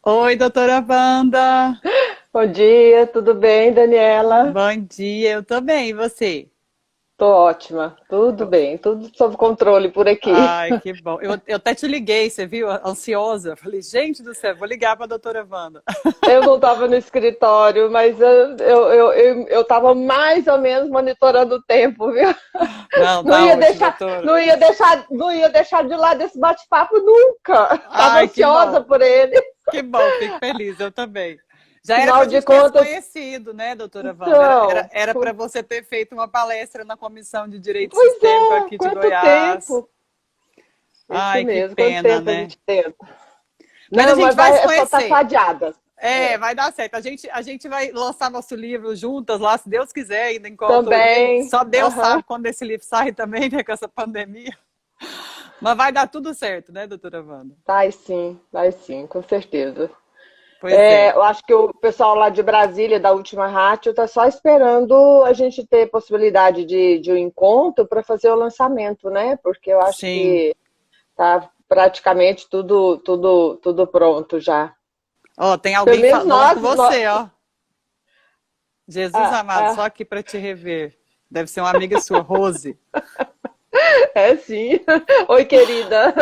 Oi, doutora Wanda. Bom dia, tudo bem, Daniela? Bom dia, eu tô bem, e você? Tô ótima, tudo Eu- bem, tudo sob controle por aqui. Ai, que bom. Eu até te liguei, você viu? Ansiosa. Falei, gente do céu, vou ligar pra doutora Wanda. Eu não estava no escritório, mas eu tava mais ou menos monitorando o tempo, viu? Não, Não tá ia ótimo, deixar, doutora. não ia deixar de lado esse bate-papo nunca. Tava Ai, ansiosa por ele. que bom, fico feliz, eu também. Já era Afinal pra de gente ter se contas, conhecido, né, doutora Wanda? Era, era, então, era para você ter feito uma palestra na Comissão de Direito pois Sistêmico é, aqui de quanto Goiás. tempo? Isso Ai, que mesmo, quanto pena, tempo a né? gente tenta. Mas a Não, gente mas vai se é só tá conhecer. fadiada. É, É. vai dar certo. A gente vai lançar nosso livro juntas lá, se Deus quiser, ainda enquanto. Também. Só Deus Aham. sabe quando esse livro sai também, né, com essa pandemia. Mas vai dar tudo certo, né, doutora Wanda? Vai sim, com certeza. Pois é. Eu acho que o pessoal lá de Brasília, da Última Rádio, está só esperando a gente ter possibilidade de um encontro para fazer o lançamento, né? Porque eu acho Sim. que tá praticamente tudo pronto já. Ó, tem Pelo alguém menos falando com nós você, ó. Jesus ah, amado, só ah, aqui para te rever. Deve ser uma amiga sua, Rose. é sim. Oi, querida.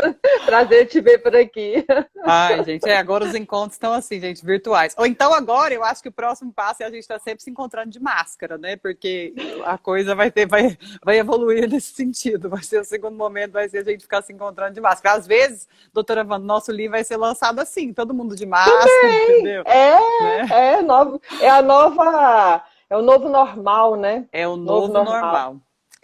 Prazer te ver por aqui. Ai, gente, agora os encontros estão assim, gente, virtuais. Ou então agora eu acho que o próximo passo é a gente estar sempre se encontrando de máscara, né? Porque a coisa vai evoluir nesse sentido. Vai ser o segundo momento, vai ser a gente ficar se encontrando de máscara. Às vezes, doutora Wanda, nosso livro vai ser lançado assim, todo mundo de máscara, entendeu? Né? É o novo normal, né? É o Novo novo normal. normal.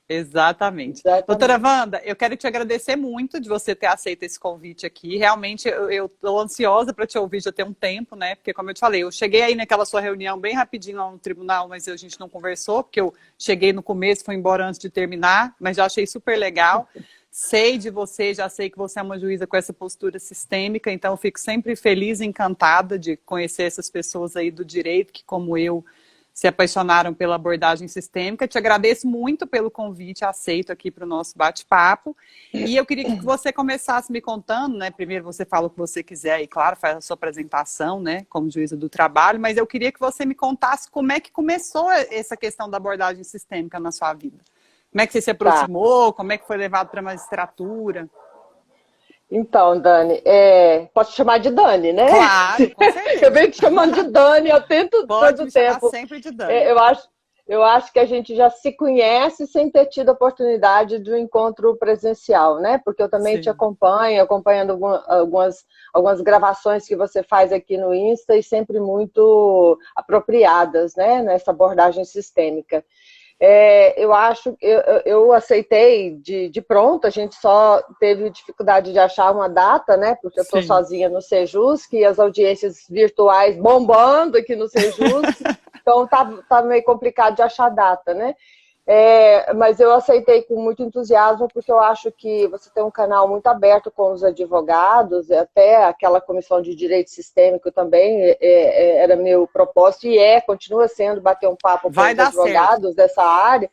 Exatamente. Doutora Exatamente. Wanda, eu quero te agradecer muito de você ter aceito esse convite aqui. Realmente, eu estou ansiosa para te ouvir já tem um tempo, né? Porque, como eu te falei, eu cheguei aí naquela sua reunião bem rapidinho lá no tribunal, mas a gente não conversou, porque eu cheguei no começo, fui embora antes de terminar, mas já achei super legal. Sei de você, já sei que você é uma juíza com essa postura sistêmica, então eu fico sempre feliz e encantada de conhecer essas pessoas aí do direito que, como eu, se apaixonaram pela abordagem sistêmica. Te agradeço muito pelo convite aceito aqui para o nosso bate-papo. E eu queria que você começasse me contando, né? Primeiro você fala o que você quiser e, claro, faz a sua apresentação, né? Como juíza do trabalho, mas eu queria que você me contasse como é que começou essa questão da abordagem sistêmica na sua vida. Como é que você se Tá. aproximou? Como é que foi levado para a magistratura? Então, Dani, posso te chamar de Dani, né? Claro, com Eu certeza. venho te chamando de Dani, eu tento Pode todo me chamar tempo. sempre de É, Dani. eu acho que a gente já se conhece sem ter tido a oportunidade de um encontro presencial, né? Porque eu também te Sim. acompanho, acompanhando algumas gravações que você faz aqui no Insta e sempre muito apropriadas, né? Nessa abordagem sistêmica. Eu acho, eu aceitei de pronto, a gente só teve dificuldade de achar uma data, né? Porque eu estou Sim. sozinha no Sejusc e as audiências virtuais bombando aqui no Sejusc, então tá meio complicado de achar data, né? Mas eu aceitei com muito entusiasmo, porque eu acho que você tem um canal muito aberto com os advogados, até aquela comissão de direito sistêmico também era meu propósito, continua sendo bater um papo com Vai os dar certo. advogados dessa área,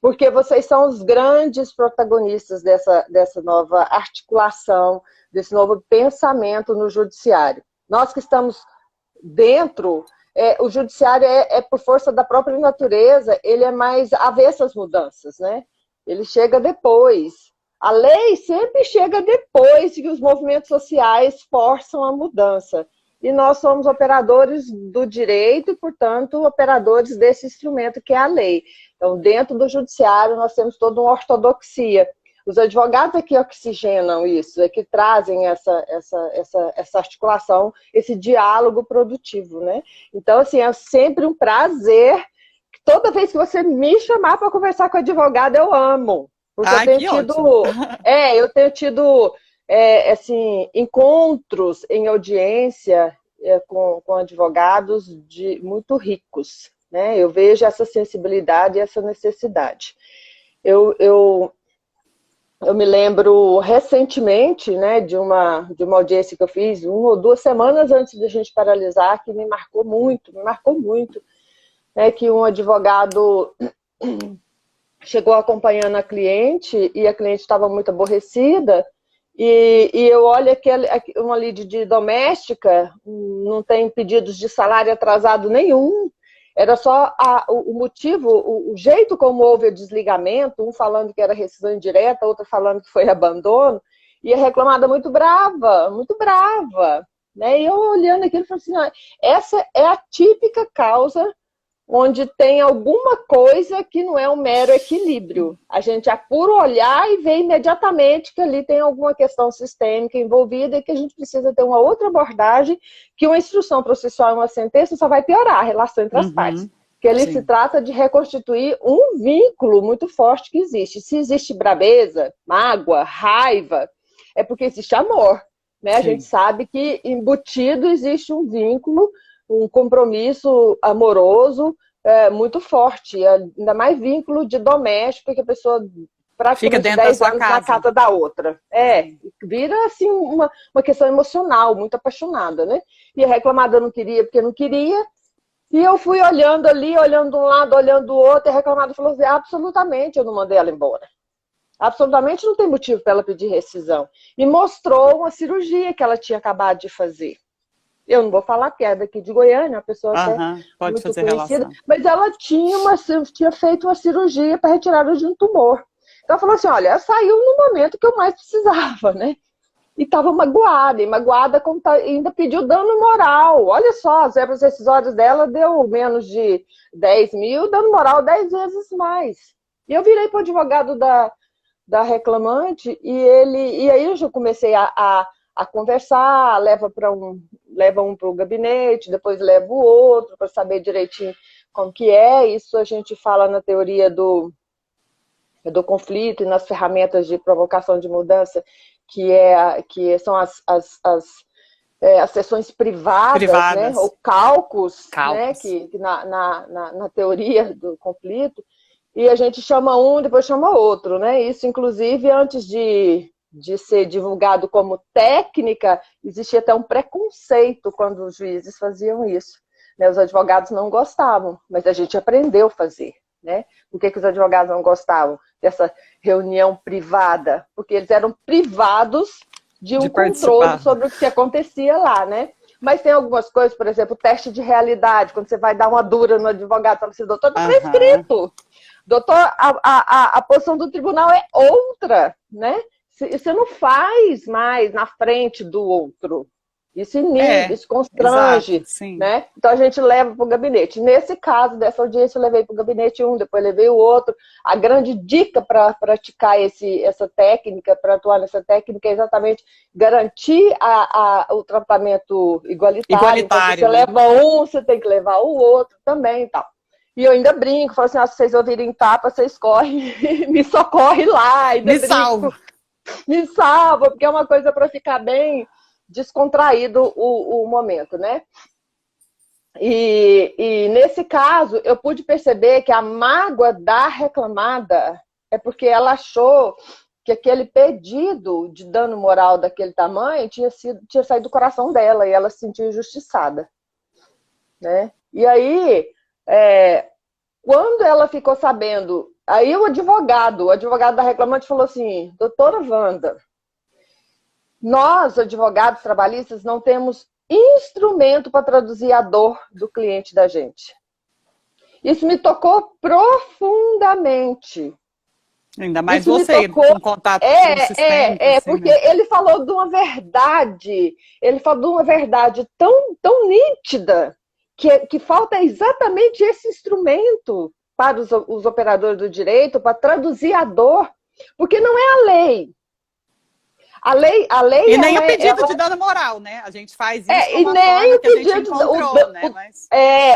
porque vocês são os grandes protagonistas dessa nova articulação, desse novo pensamento no judiciário. Nós que estamos dentro, o judiciário por força da própria natureza, ele é mais avesso às mudanças, né? Ele chega depois. A lei sempre chega depois que os movimentos sociais forçam a mudança. E nós somos operadores do direito e, portanto, operadores desse instrumento que é a lei. Então, dentro do judiciário, nós temos toda uma ortodoxia. Os advogados é que oxigenam isso, é que trazem essa articulação, esse diálogo produtivo, né? Então, assim, é sempre um prazer. Toda vez que você me chamar para conversar com advogado, eu amo. Porque Ai, que ótimo. eu tenho tido assim, encontros em audiência com advogados muito ricos, né? Eu vejo essa sensibilidade e essa necessidade. Eu, eu me lembro recentemente, né, de uma audiência que eu fiz 1 ou 2 semanas antes de a gente paralisar, que me marcou muito, né, que um advogado chegou acompanhando a cliente e a cliente estava muito aborrecida E eu olho uma lide de doméstica, não tem pedidos de salário atrasado nenhum, era só o motivo, o jeito como houve o desligamento, um falando que era rescisão indireta, outro falando que foi abandono, e a reclamada muito brava, né? E eu olhando aquilo, falei assim, essa é a típica causa onde tem alguma coisa que não é um mero equilíbrio. A gente apura o olhar e vê imediatamente que ali tem alguma questão sistêmica envolvida e que a gente precisa ter uma outra abordagem, que uma instrução processual e uma sentença só vai piorar a relação entre as partes. Porque ali se trata de reconstituir um vínculo muito forte que existe. Se existe brabeza, mágoa, raiva, é porque existe amor. Né? A gente sabe que embutido existe um vínculo, um compromisso amoroso muito forte, ainda mais vínculo de doméstico, que a pessoa praticamente fica dentro 10 da sua anos casa. na casa da outra. Vira assim uma questão emocional, muito apaixonada, né? E a reclamada não queria porque não queria, e eu fui olhando ali, olhando de um lado, olhando do outro, e a reclamada falou assim, absolutamente eu não mandei ela embora. Absolutamente não tem motivo para ela pedir rescisão. E mostrou uma cirurgia que ela tinha acabado de fazer. Eu não vou falar que é daqui de Goiânia, uma pessoa até muito conhecida, relação. Mas ela tinha feito uma cirurgia para retirada de um tumor. Então ela falou assim, olha, ela saiu no momento que eu mais precisava, né? E estava magoada, ainda pediu dano moral. Olha só, as verbas rescisórias dela deu menos de 10 mil, dano moral 10 vezes mais. E eu virei para o advogado da reclamante, e aí eu já comecei a conversar, leva um para o gabinete, depois leva o outro para saber direitinho como que é. Isso a gente fala na teoria do conflito e nas ferramentas de provocação de mudança, que são as sessões privadas. Né? Ou caucus. Né? Que na teoria do conflito, e a gente chama um, depois chama outro. Né? Isso, inclusive, antes de ser divulgado como técnica, existia até um preconceito quando os juízes faziam isso. Né? Os advogados não gostavam, mas a gente aprendeu a fazer. Né? Por que os advogados não gostavam dessa reunião privada? Porque eles eram privados de um controle sobre o que acontecia lá. Né? Mas tem algumas coisas, por exemplo, teste de realidade, quando você vai dar uma dura no advogado, fala assim, doutor, está prescrito. Doutor, a posição do tribunal é outra, né? Você não faz mais na frente do outro. Isso inibe, isso constrange. Né? Então a gente leva para o gabinete. Nesse caso, dessa audiência, eu levei para o gabinete um, depois levei o outro. A grande dica para praticar essa técnica, para atuar nessa técnica, é exatamente garantir o tratamento igualitário. Então, se você leva um, você tem que levar o outro também e tal. E eu ainda brinco, falo assim, se vocês ouvirem tapa, vocês correm, me socorre lá. Me salva. Me salva, porque é uma coisa para ficar bem descontraído o momento, né? E nesse caso, eu pude perceber que a mágoa da reclamada é porque ela achou que aquele pedido de dano moral daquele tamanho tinha saído do coração dela, e ela se sentiu injustiçada. Né? E aí, quando ela ficou sabendo, aí o advogado da reclamante falou assim, doutora Wanda, nós, advogados trabalhistas, não temos instrumento para traduzir a dor do cliente da gente. Isso me tocou profundamente. Ainda mais você, com contato com o sistema. Porque ele falou de uma verdade, tão nítida, que falta exatamente esse instrumento para os operadores do direito, para traduzir a dor, porque não é a lei. A lei e nem o pedido de dano moral, né? A gente faz isso como uma forma que a gente encontrou, né?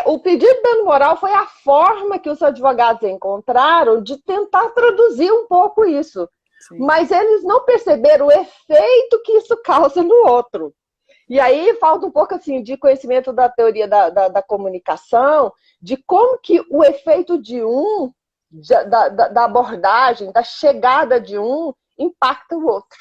O pedido de dano moral foi a forma que os advogados encontraram de tentar traduzir um pouco isso. Sim. Mas eles não perceberam o efeito que isso causa no outro. E aí falta um pouco assim, de conhecimento da teoria da comunicação, de como que o efeito de da abordagem, da chegada de um, impacta o outro.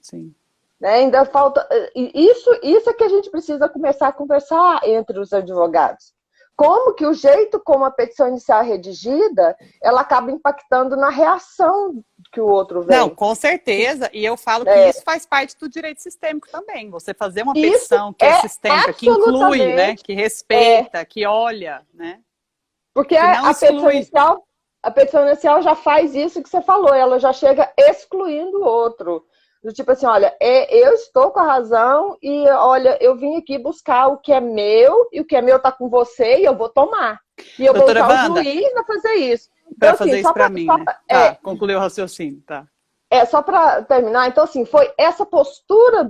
Sim. Né? Ainda falta. Isso é que a gente precisa começar a conversar entre os advogados. como que o jeito como a petição inicial é redigida, ela acaba impactando na reação que o outro vem. Não, com certeza. E eu falo que isso faz parte do direito sistêmico também. Você fazer uma petição que é sistêmica, que inclui, né, que respeita, que olha, né? Porque a petição inicial já faz isso que você falou, ela já chega excluindo o outro. Do tipo assim, olha, eu estou com a razão e, olha, eu vim aqui buscar o que é meu, e o que é meu está com você e eu vou tomar. E eu Doutora vou usar Wanda, o juiz para fazer isso. Então, para assim, fazer isso para mim, né? Tá, concluiu o raciocínio, tá. Só para terminar, então, assim, foi essa postura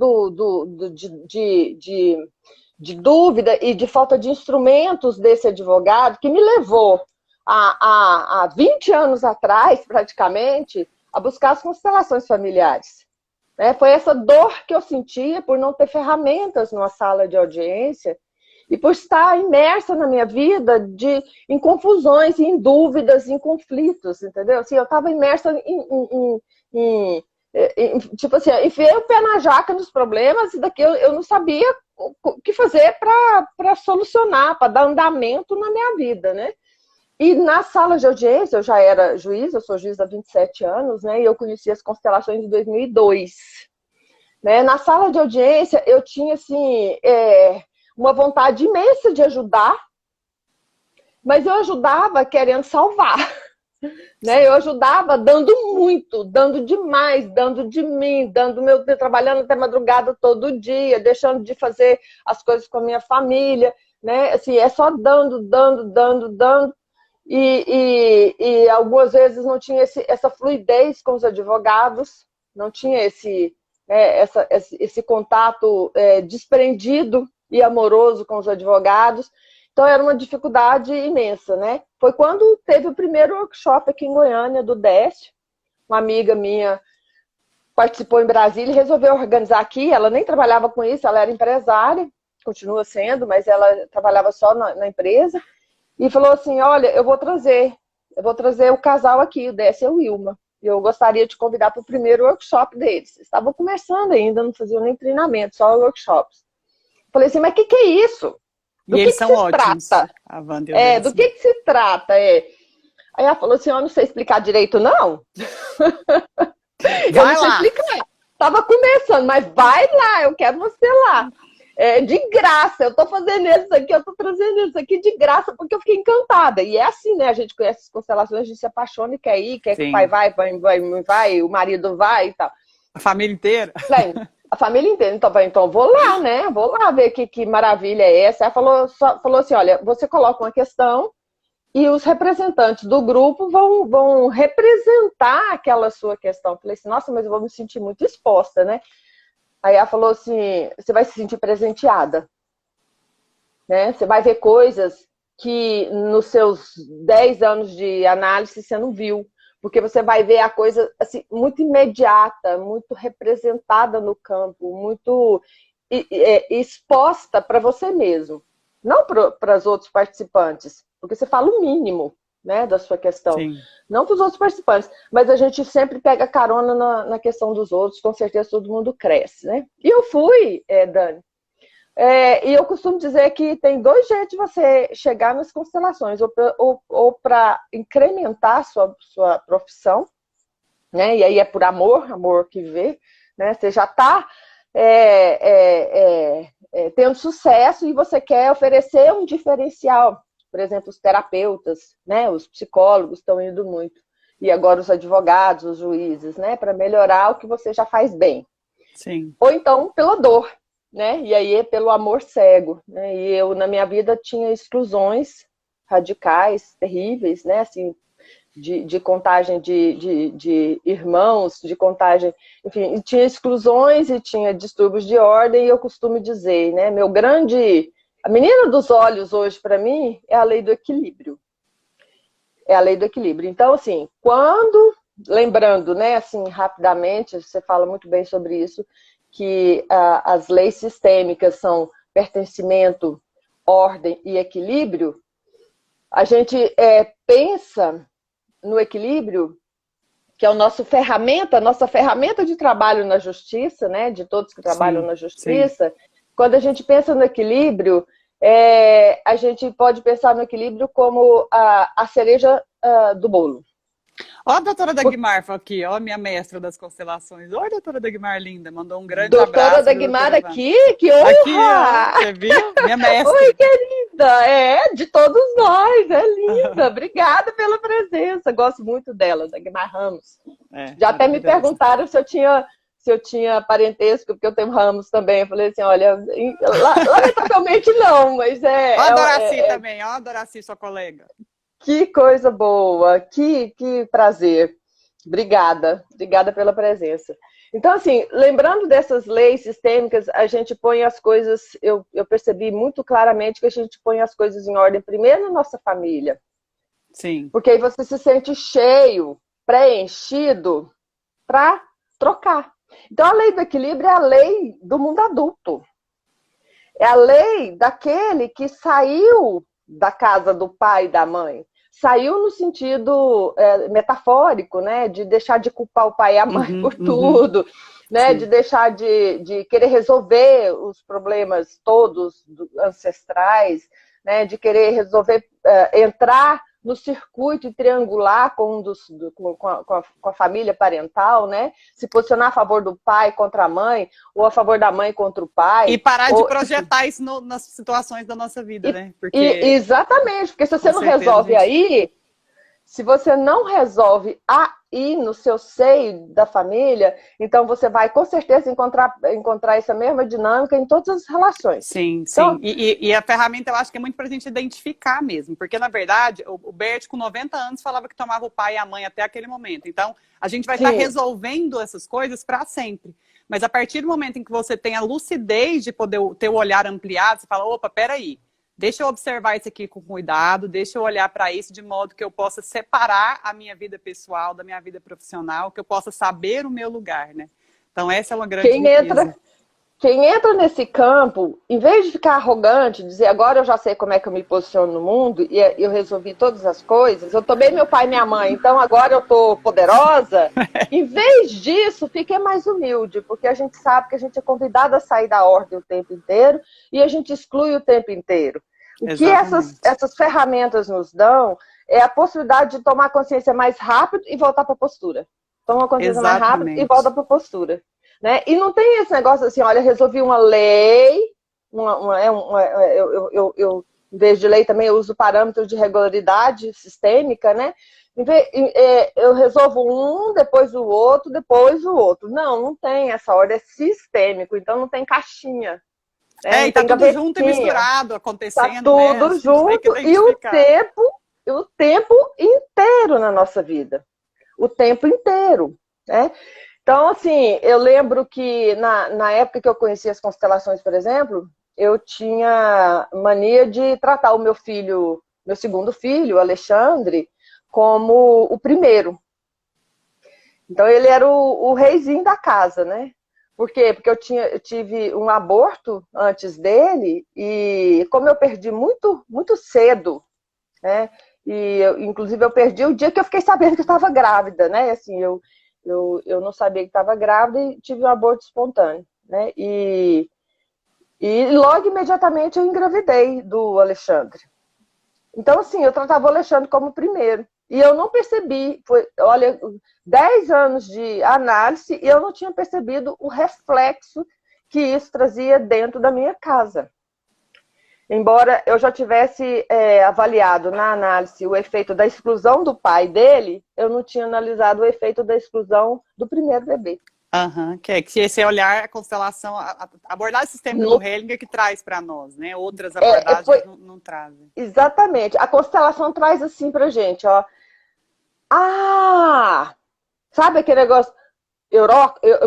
de dúvida e de falta de instrumentos desse advogado que me levou há 20 anos atrás, praticamente, a buscar as constelações familiares. Foi essa dor que eu sentia por não ter ferramentas numa sala de audiência e por estar imersa na minha vida em confusões, em dúvidas, em conflitos, entendeu? Assim, eu estava imersa tipo assim, enfiei o pé na jaca nos problemas e daqui eu não sabia o que fazer para solucionar, para dar andamento na minha vida, né? E na sala de audiência, eu já era juiz, eu sou juiz há 27 anos, né? E eu conheci as constelações em 2002. Né? Na sala de audiência, eu tinha, assim, uma vontade imensa de ajudar, mas eu ajudava querendo salvar. Né? Eu ajudava dando muito, dando demais, dando de mim, trabalhando até madrugada todo dia, deixando de fazer as coisas com a minha família. Né? Assim, é só dando. E algumas vezes não tinha essa fluidez com os advogados, não tinha esse contato desprendido e amoroso com os advogados. Então, era uma dificuldade imensa, né? Foi quando teve o primeiro workshop aqui em Goiânia, do Décio. Uma amiga minha participou em Brasília e resolveu organizar aqui. Ela nem trabalhava com isso, ela era empresária, continua sendo, mas ela trabalhava só na empresa. E falou assim, olha, eu vou trazer o casal aqui, o Décio e o Wilma. E eu gostaria de convidar para o primeiro workshop deles. Estavam começando ainda, não faziam nem treinamento, só workshops. Falei assim, mas o que é isso? E eles são ótimos. A Wanda e o Décio. Do que se trata? Aí ela falou assim, eu não sei explicar direito, não. Eu não sei explicar. Tava começando, mas vai lá, eu quero você lá. De graça, eu estou fazendo isso aqui, eu estou trazendo isso aqui de graça, porque eu fiquei encantada. E é assim, né? A gente conhece as constelações, a gente se apaixona e quer ir, quer que o pai vai, o marido vai e tal. A família inteira? A família inteira. Então vou lá, né? Vou lá ver que maravilha é essa. Ela falou assim, olha, você coloca uma questão e os representantes do grupo vão representar aquela sua questão. Eu falei assim, nossa, mas eu vou me sentir muito exposta, né? Aí ela falou assim, você vai se sentir presenteada. Né? Você vai ver coisas que nos seus 10 anos de análise você não viu. Porque você vai ver a coisa assim, muito imediata, muito representada no campo, muito exposta para você mesmo. Não para os outros participantes, porque você fala o mínimo, né, da sua questão. Sim. Não para os outros participantes, mas a gente sempre pega carona na questão dos outros, com certeza todo mundo cresce, né? E eu fui, Dani, e eu costumo dizer que tem dois jeitos de você chegar nas constelações, ou para incrementar a sua profissão, né? E aí é por amor que vê, né? Você já está tendo sucesso e você quer oferecer um diferencial. Por exemplo, os terapeutas, né? Os psicólogos estão indo muito. E agora os advogados, os juízes, né? Para melhorar o que você já faz bem. Sim. Ou então pela dor, né? E aí é pelo amor cego. Né? E eu, na minha vida, tinha exclusões radicais, terríveis, né? Assim, de contagem de irmãos, de contagem... Enfim, tinha exclusões e tinha distúrbios de ordem, e eu costumo dizer, né? A menina dos olhos hoje, para mim, é a lei do equilíbrio. É a lei do equilíbrio. Então, assim, lembrando, né, assim, rapidamente, você fala muito bem sobre isso, que as leis sistêmicas são pertencimento, ordem e equilíbrio, a gente pensa no equilíbrio, que é a nossa ferramenta de trabalho na justiça, né, de todos que trabalham na justiça. Sim. Quando a gente pensa no equilíbrio, a gente pode pensar no equilíbrio como a cereja do bolo. Ó, a doutora Dagmar aqui, ó, minha mestra das constelações. Oi, doutora Dagmar linda, mandou um grande Doutora abraço. Dagmar aqui, que Aqui, honra! ó, você viu? Minha mestra. Oi, querida! De todos nós, é linda! Obrigada pela presença, gosto muito dela, Dagmar Ramos. Já até me perguntaram se eu tinha parentesco, porque eu tenho Ramos também. Eu falei assim, olha, lamentavelmente não, mas Ó a Doraci também, ó a Doraci, sua colega. Que coisa boa, que prazer. Obrigada pela presença. Então, assim, lembrando dessas leis sistêmicas, a gente põe as coisas, eu percebi muito claramente que a gente põe as coisas em ordem primeiro na nossa família. Sim. Porque aí você se sente cheio, preenchido, para trocar. Então, a lei do equilíbrio é a lei do mundo adulto. É a lei daquele que saiu da casa do pai e da mãe. Saiu no sentido metafórico, né? De deixar de culpar o pai e a mãe por tudo, né? Sim. De deixar de querer resolver os problemas todos ancestrais, né? De querer resolver, entrar no circuito e triangular com a família parental, né? Se posicionar a favor do pai contra a mãe, ou a favor da mãe contra o pai. E parar de projetar isso nas situações da nossa vida, né? Exatamente, porque se você não resolve aí, se você não resolve aí no seu seio da família, então você vai com certeza encontrar essa mesma dinâmica em todas as relações. Sim, então, sim. E a ferramenta eu acho que é muito pra gente identificar mesmo, porque na verdade o Bert com 90 anos falava que tomava o pai e a mãe até aquele momento. Então a gente vai estar resolvendo essas coisas para sempre. Mas a partir do momento em que você tem a lucidez de poder ter o olhar ampliado, você fala, opa, peraí. Deixa eu observar isso aqui com cuidado, deixa eu olhar para isso de modo que eu possa separar a minha vida pessoal da minha vida profissional, que eu possa saber o meu lugar, né? Então essa é uma grande riqueza. Quem entra nesse campo, em vez de ficar arrogante, dizer agora eu já sei como é que eu me posiciono no mundo e eu resolvi todas as coisas, eu tomei meu pai e minha mãe, então agora eu tô poderosa. Em vez disso, fique mais humilde, porque a gente sabe que a gente é convidado a sair da ordem o tempo inteiro e a gente exclui o tempo inteiro. O que essas ferramentas nos dão é a possibilidade de tomar consciência mais rápido e voltar para a postura. Toma consciência mais rápido e volta para a postura. Né? E não tem esse negócio assim, olha, resolvi uma lei, eu, em vez de lei também eu uso parâmetros de regularidade sistêmica, né? Eu resolvo um, depois o outro, depois o outro. Não tem essa ordem, é sistêmico, então não tem caixinha. E tá tudo junto e misturado, acontecendo. Tá tudo junto e o tempo inteiro na nossa vida. O tempo inteiro, né? Então, assim, eu lembro que na época que eu conheci as constelações, por exemplo, eu tinha mania de tratar o meu segundo filho, Alexandre, como o primeiro. Então, ele era o reizinho da casa, né? Por quê? Porque eu tive um aborto antes dele e como eu perdi muito, muito cedo, né? Inclusive, eu perdi o dia que eu fiquei sabendo que eu estava grávida, né? Assim, eu não sabia que estava grávida e tive um aborto espontâneo, né? E logo imediatamente eu engravidei do Alexandre. Então, assim, eu tratava o Alexandre como o primeiro. E eu não percebi, olha, 10 anos de análise e eu não tinha percebido o reflexo que isso trazia dentro da minha casa. Embora eu já tivesse avaliado na análise o efeito da exclusão do pai dele, eu não tinha analisado o efeito da exclusão do primeiro bebê. Que esse olhar, a constelação, a abordagem sistêmica do Hellinger que traz para nós, né? Outras abordagens não trazem. Exatamente. A constelação traz assim pra gente, ó. Sabe aquele negócio,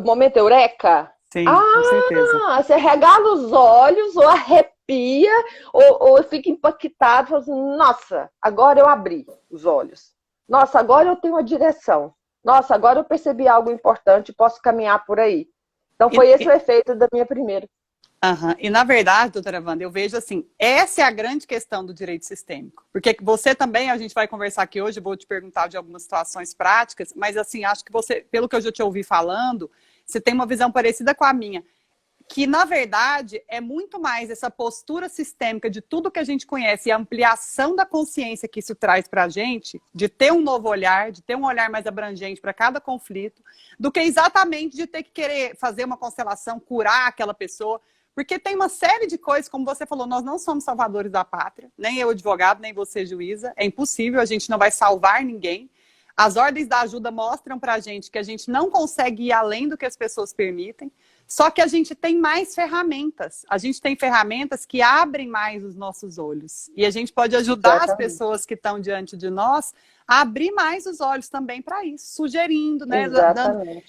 momento eureka? Sim, com certeza. Você regala os olhos ou arrepia ou fica impactado, fala assim, nossa, agora eu abri os olhos. Nossa, agora eu tenho uma direção. Nossa, agora eu percebi algo importante, posso caminhar por aí. Então foi esse o efeito da minha primeira. E na verdade, doutora Wanda, eu vejo assim, essa é a grande questão do direito sistêmico. Porque você também, a gente vai conversar aqui hoje, vou te perguntar de algumas situações práticas, mas assim, acho que você, pelo que eu já te ouvi falando, você tem uma visão parecida com a minha. que, na verdade, é muito mais essa postura sistêmica de tudo que a gente conhece e a ampliação da consciência que isso traz para a gente, de ter um novo olhar, de ter um olhar mais abrangente para cada conflito, do que exatamente de ter que querer fazer uma constelação, curar aquela pessoa, porque tem uma série de coisas, como você falou, nós não somos salvadores da pátria, nem eu advogado, nem você juíza, é impossível, a gente não vai salvar ninguém. As ordens da ajuda mostram para a gente que a gente não consegue ir além do que as pessoas permitem, só que a gente tem mais ferramentas. A gente tem ferramentas que abrem mais os nossos olhos. E a gente pode ajudar as pessoas que estão diante de nós a abrir mais os olhos também para isso, sugerindo, né?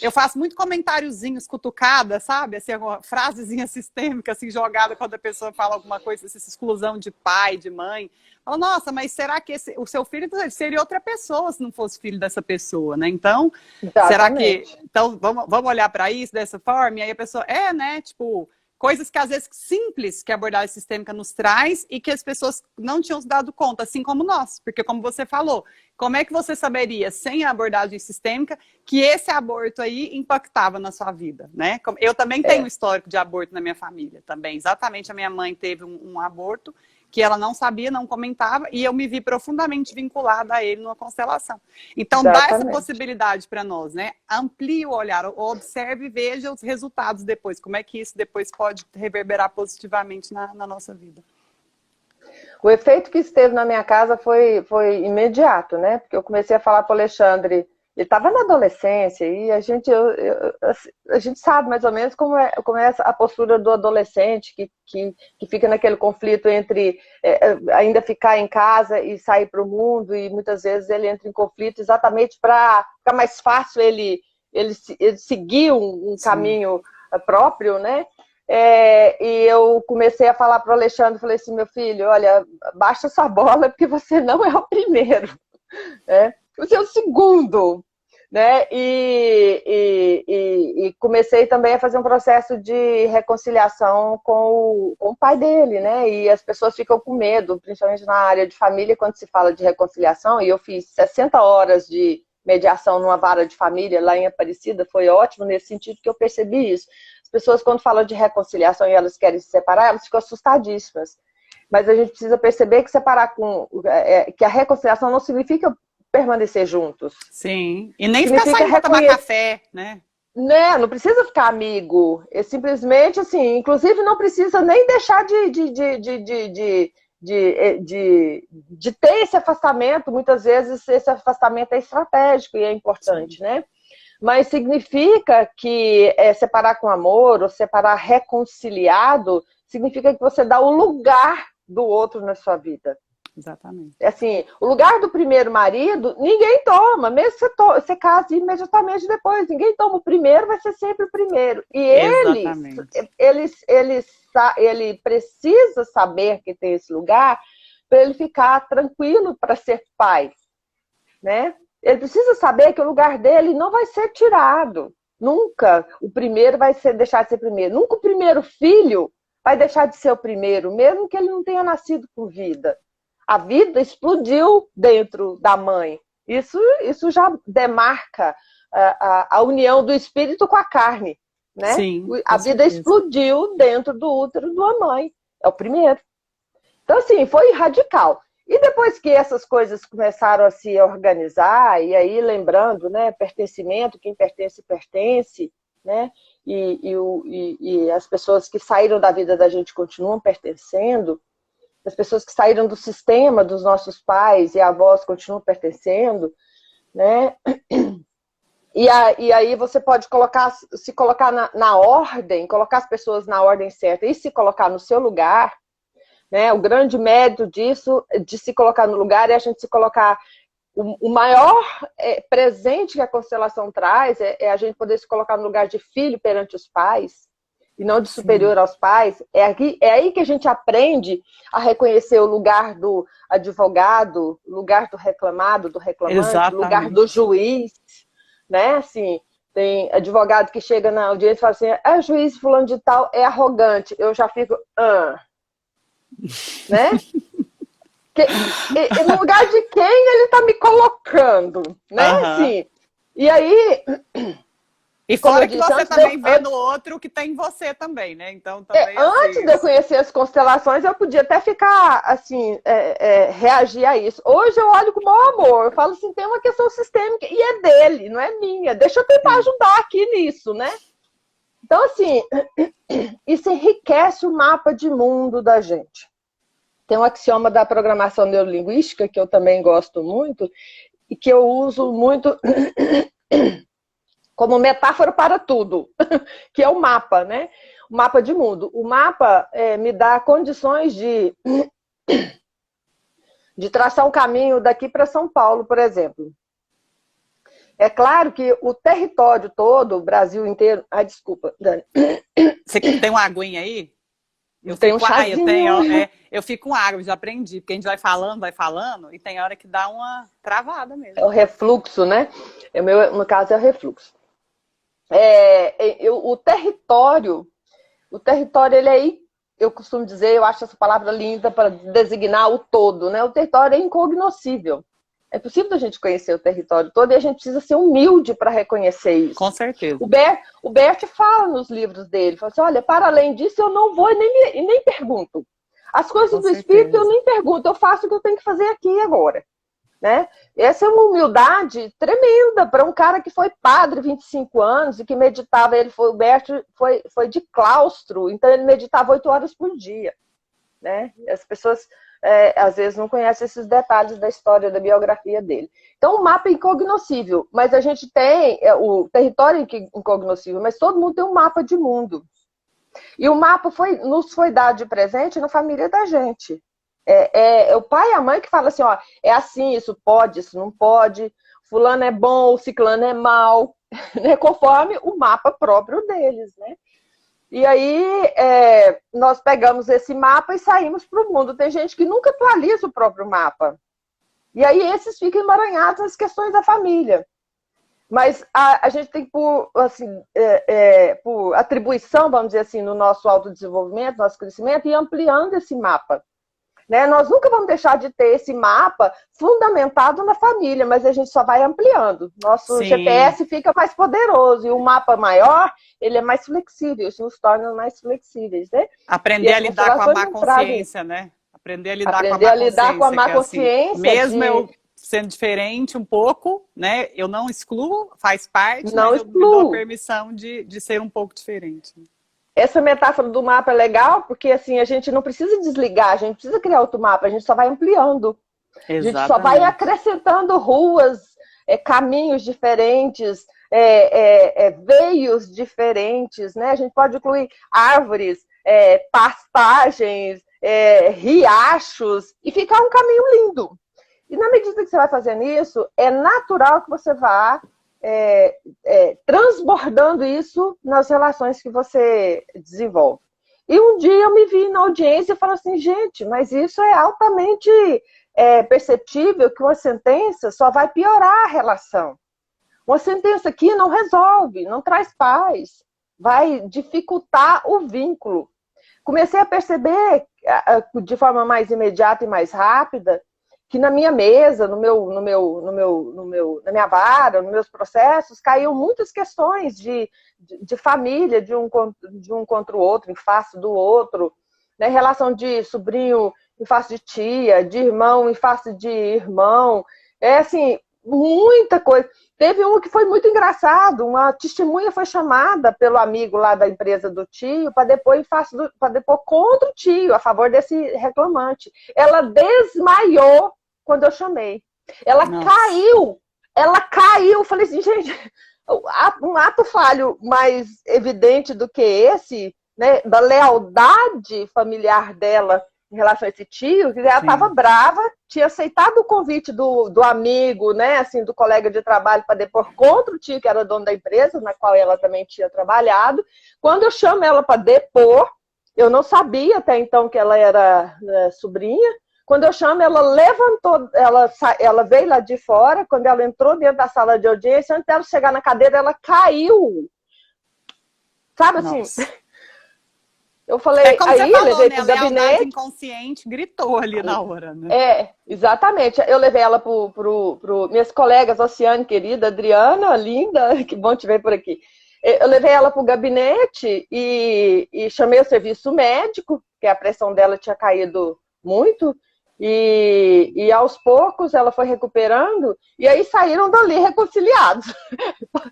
Eu faço muito comentáriozinhos, cutucada, sabe? Assim, uma frasezinha sistêmica, assim, jogada quando a pessoa fala alguma coisa, essa exclusão de pai, de mãe. Fala, nossa, mas será que o seu filho seria outra pessoa se não fosse filho dessa pessoa, né? Então, será que... Então, vamos olhar para isso dessa forma? E aí a pessoa, né? Tipo, coisas que às vezes simples que a abordagem sistêmica nos traz e que as pessoas não tinham se dado conta, assim como nós. Porque como você falou, como é que você saberia, sem a abordagem sistêmica, que esse aborto aí impactava na sua vida, né? Eu também tenho um histórico de aborto na minha família também. Exatamente, a minha mãe teve um aborto que ela não sabia, não comentava, e eu me vi profundamente vinculada a ele numa constelação. Então, dá essa possibilidade para nós, né? Amplie o olhar, observe e veja os resultados depois, como é que isso depois pode reverberar positivamente na nossa vida. O efeito que esteve na minha casa foi imediato, né? Porque eu comecei a falar para o Alexandre, ele estava na adolescência, e a gente sabe mais ou menos como é a postura do adolescente que fica naquele conflito entre ainda ficar em casa e sair para o mundo, e muitas vezes ele entra em conflito exatamente para ficar mais fácil ele seguir um caminho próprio, né? E eu comecei a falar para o Alexandre, falei assim, meu filho, olha, baixa sua bola porque você não é o primeiro, né? Você é o segundo, né? E comecei também a fazer um processo de reconciliação com o pai dele, né? E as pessoas ficam com medo, principalmente na área de família, quando se fala de reconciliação, e eu fiz 60 horas de mediação numa vara de família lá em Aparecida, foi ótimo nesse sentido que eu percebi isso. As pessoas, quando falam de reconciliação e elas querem se separar, elas ficam assustadíssimas. Mas a gente precisa perceber que que a reconciliação não significa permanecer juntos. Sim. E nem ficar saindo para tomar café, né? Não precisa ficar amigo. É simplesmente assim, inclusive não precisa nem deixar de ter esse afastamento. Muitas vezes esse afastamento é estratégico e é importante, né? Mas significa que separar com amor ou separar reconciliado significa que você dá o lugar do outro na sua vida. Exatamente. Assim, o lugar do primeiro marido, ninguém toma, mesmo que você case imediatamente depois, ninguém toma o primeiro, vai ser sempre o primeiro. E ele precisa saber que tem esse lugar para ele ficar tranquilo para ser pai, né? Ele precisa saber que o lugar dele não vai ser tirado. Nunca o primeiro vai deixar de ser primeiro. Nunca o primeiro filho vai deixar de ser o primeiro, mesmo que ele não tenha nascido com vida. A vida explodiu dentro da mãe. Isso já demarca a união do espírito com a carne, né? Sim, a vida explodiu dentro do útero de uma mãe. É o primeiro. Então, assim, foi radical. E depois que essas coisas começaram a se organizar, e aí lembrando, né, pertencimento, quem pertence, pertence, né? E as pessoas que saíram da vida da gente continuam pertencendo, as pessoas que saíram do sistema dos nossos pais e avós continuam pertencendo, né? E aí você pode se colocar na ordem, colocar as pessoas na ordem certa e se colocar no seu lugar, né? O grande mérito disso, de se colocar no lugar, é a gente se colocar... O maior presente que a constelação traz é a gente poder se colocar no lugar de filho perante os pais, e não de superior aos pais. É aí que a gente aprende a reconhecer o lugar do advogado, o lugar do reclamado, do reclamante, o lugar do juiz, né? Assim, tem advogado que chega na audiência e fala assim, juiz fulano de tal é arrogante. Eu já fico, né? No lugar de quem ele está me colocando, né? Assim, e aí... E Como eu fora que disse, você antes também vê no outro o que tem em você também, né? Então também antes assim. de eu conhecer as constelações, eu podia até ficar assim, reagir a isso. Hoje eu olho com o maior amor. Eu falo assim, tem uma questão sistêmica e é dele, não é minha. Deixa eu tentar Sim. ajudar aqui nisso, né? Então, assim, isso enriquece o mapa de mundo da gente. Tem um axioma da programação neurolinguística que eu também gosto muito e que eu uso muito como metáfora para tudo, que é o mapa, né? O mapa de mundo. O mapa me dá condições de traçar um caminho daqui para São Paulo, por exemplo. É claro que o território todo, o Brasil inteiro... Ai, desculpa, Dani. Você tem uma aguinha aí? Tem um chazinho. Eu fico com água, já aprendi, porque a gente vai falando, e tem hora que dá uma travada mesmo. É o refluxo, né? No caso, é o refluxo. O território, ele é, eu costumo dizer, eu acho essa palavra linda para designar o todo, né? O território é incognoscível. É possível a gente conhecer o território todo e a gente precisa ser humilde para reconhecer isso. Com certeza. O Bert fala nos livros dele, fala assim, olha, para além disso eu não vou e nem pergunto. As coisas do espírito eu nem pergunto, eu faço o que eu tenho que fazer aqui e agora. Né? Essa é uma humildade tremenda para um cara que foi padre 25 anos e que meditava, o Bert foi de claustro, então ele meditava 8 horas por dia. Né? As pessoas às vezes não conhecem esses detalhes da história, da biografia dele. Então o mapa é incognoscível, mas a gente tem o território incognoscível, mas todo mundo tem um mapa de mundo. E o mapa nos foi dado de presente na família da gente. É o pai e a mãe que falam assim, ó, é assim, isso pode, isso não pode, fulano é bom, o ciclano é mal, né? Conforme o mapa próprio deles, né? E aí nós pegamos esse mapa e saímos para o mundo. Tem gente que nunca atualiza o próprio mapa. E aí esses ficam emaranhados nas questões da família. Mas a gente tem por atribuição, vamos dizer assim, no nosso autodesenvolvimento, nosso crescimento, e ampliando esse mapa. Né? Nós nunca vamos deixar de ter esse mapa fundamentado na família, mas a gente só vai ampliando. Nosso GPS fica mais poderoso e o mapa maior, ele é mais flexível, isso nos torna mais flexíveis. Né? Aprender a lidar com a má consciência, né? Aprender a lidar com a má consciência. Assim, mesmo eu sendo diferente um pouco, né? Eu não excluo, faz parte, mas eu me dou a permissão de ser um pouco diferente. Essa metáfora do mapa é legal, porque assim, a gente não precisa desligar, a gente precisa criar outro mapa, a gente só vai ampliando. Exatamente. A gente só vai acrescentando ruas, caminhos diferentes, veios diferentes, né? A gente pode incluir árvores, pastagens, riachos, e ficar um caminho lindo. E na medida que você vai fazendo isso, é natural que você vá transbordando isso nas relações que você desenvolve. E um dia eu me vi na audiência e falei assim, gente, mas isso é altamente perceptível que uma sentença só vai piorar a relação. Uma sentença aqui não resolve, não traz paz, vai dificultar o vínculo. Comecei a perceber de forma mais imediata e mais rápida que na minha mesa, na minha vara, nos meus processos, caíam muitas questões de família, de um contra o outro, em face do outro, né? Relação de sobrinho em face de tia, de irmão em face de irmão, assim, muita coisa. Teve um que foi muito engraçado, uma testemunha foi chamada pelo amigo lá da empresa do tio para depor contra o tio, a favor desse reclamante. Ela desmaiou quando eu chamei. Ela caiu. Falei assim, gente, um ato falho mais evidente do que esse, né, da lealdade familiar dela em relação a esse tio, que ela estava brava, tinha aceitado o convite do amigo, né, assim, do colega de trabalho para depor contra o tio, que era dono da empresa, na qual ela também tinha trabalhado. Quando eu chamo ela para depor, eu não sabia até então que ela era sobrinha. Quando eu chamo, ela levantou, ela veio lá de fora, quando ela entrou dentro da sala de audiência, antes dela chegar na cadeira, ela caiu. Sabe assim? Nossa. Eu falei, como aí você falou, levei né? pro gabinete. A lealdade inconsciente gritou ali na hora, né? Exatamente. Eu levei ela pro minhas colegas, Oceane, querida, Adriana, linda, que bom te ver por aqui. Eu levei ela para o gabinete e chamei o serviço médico, porque a pressão dela tinha caído muito, e aos poucos ela foi recuperando, e aí saíram dali reconciliados.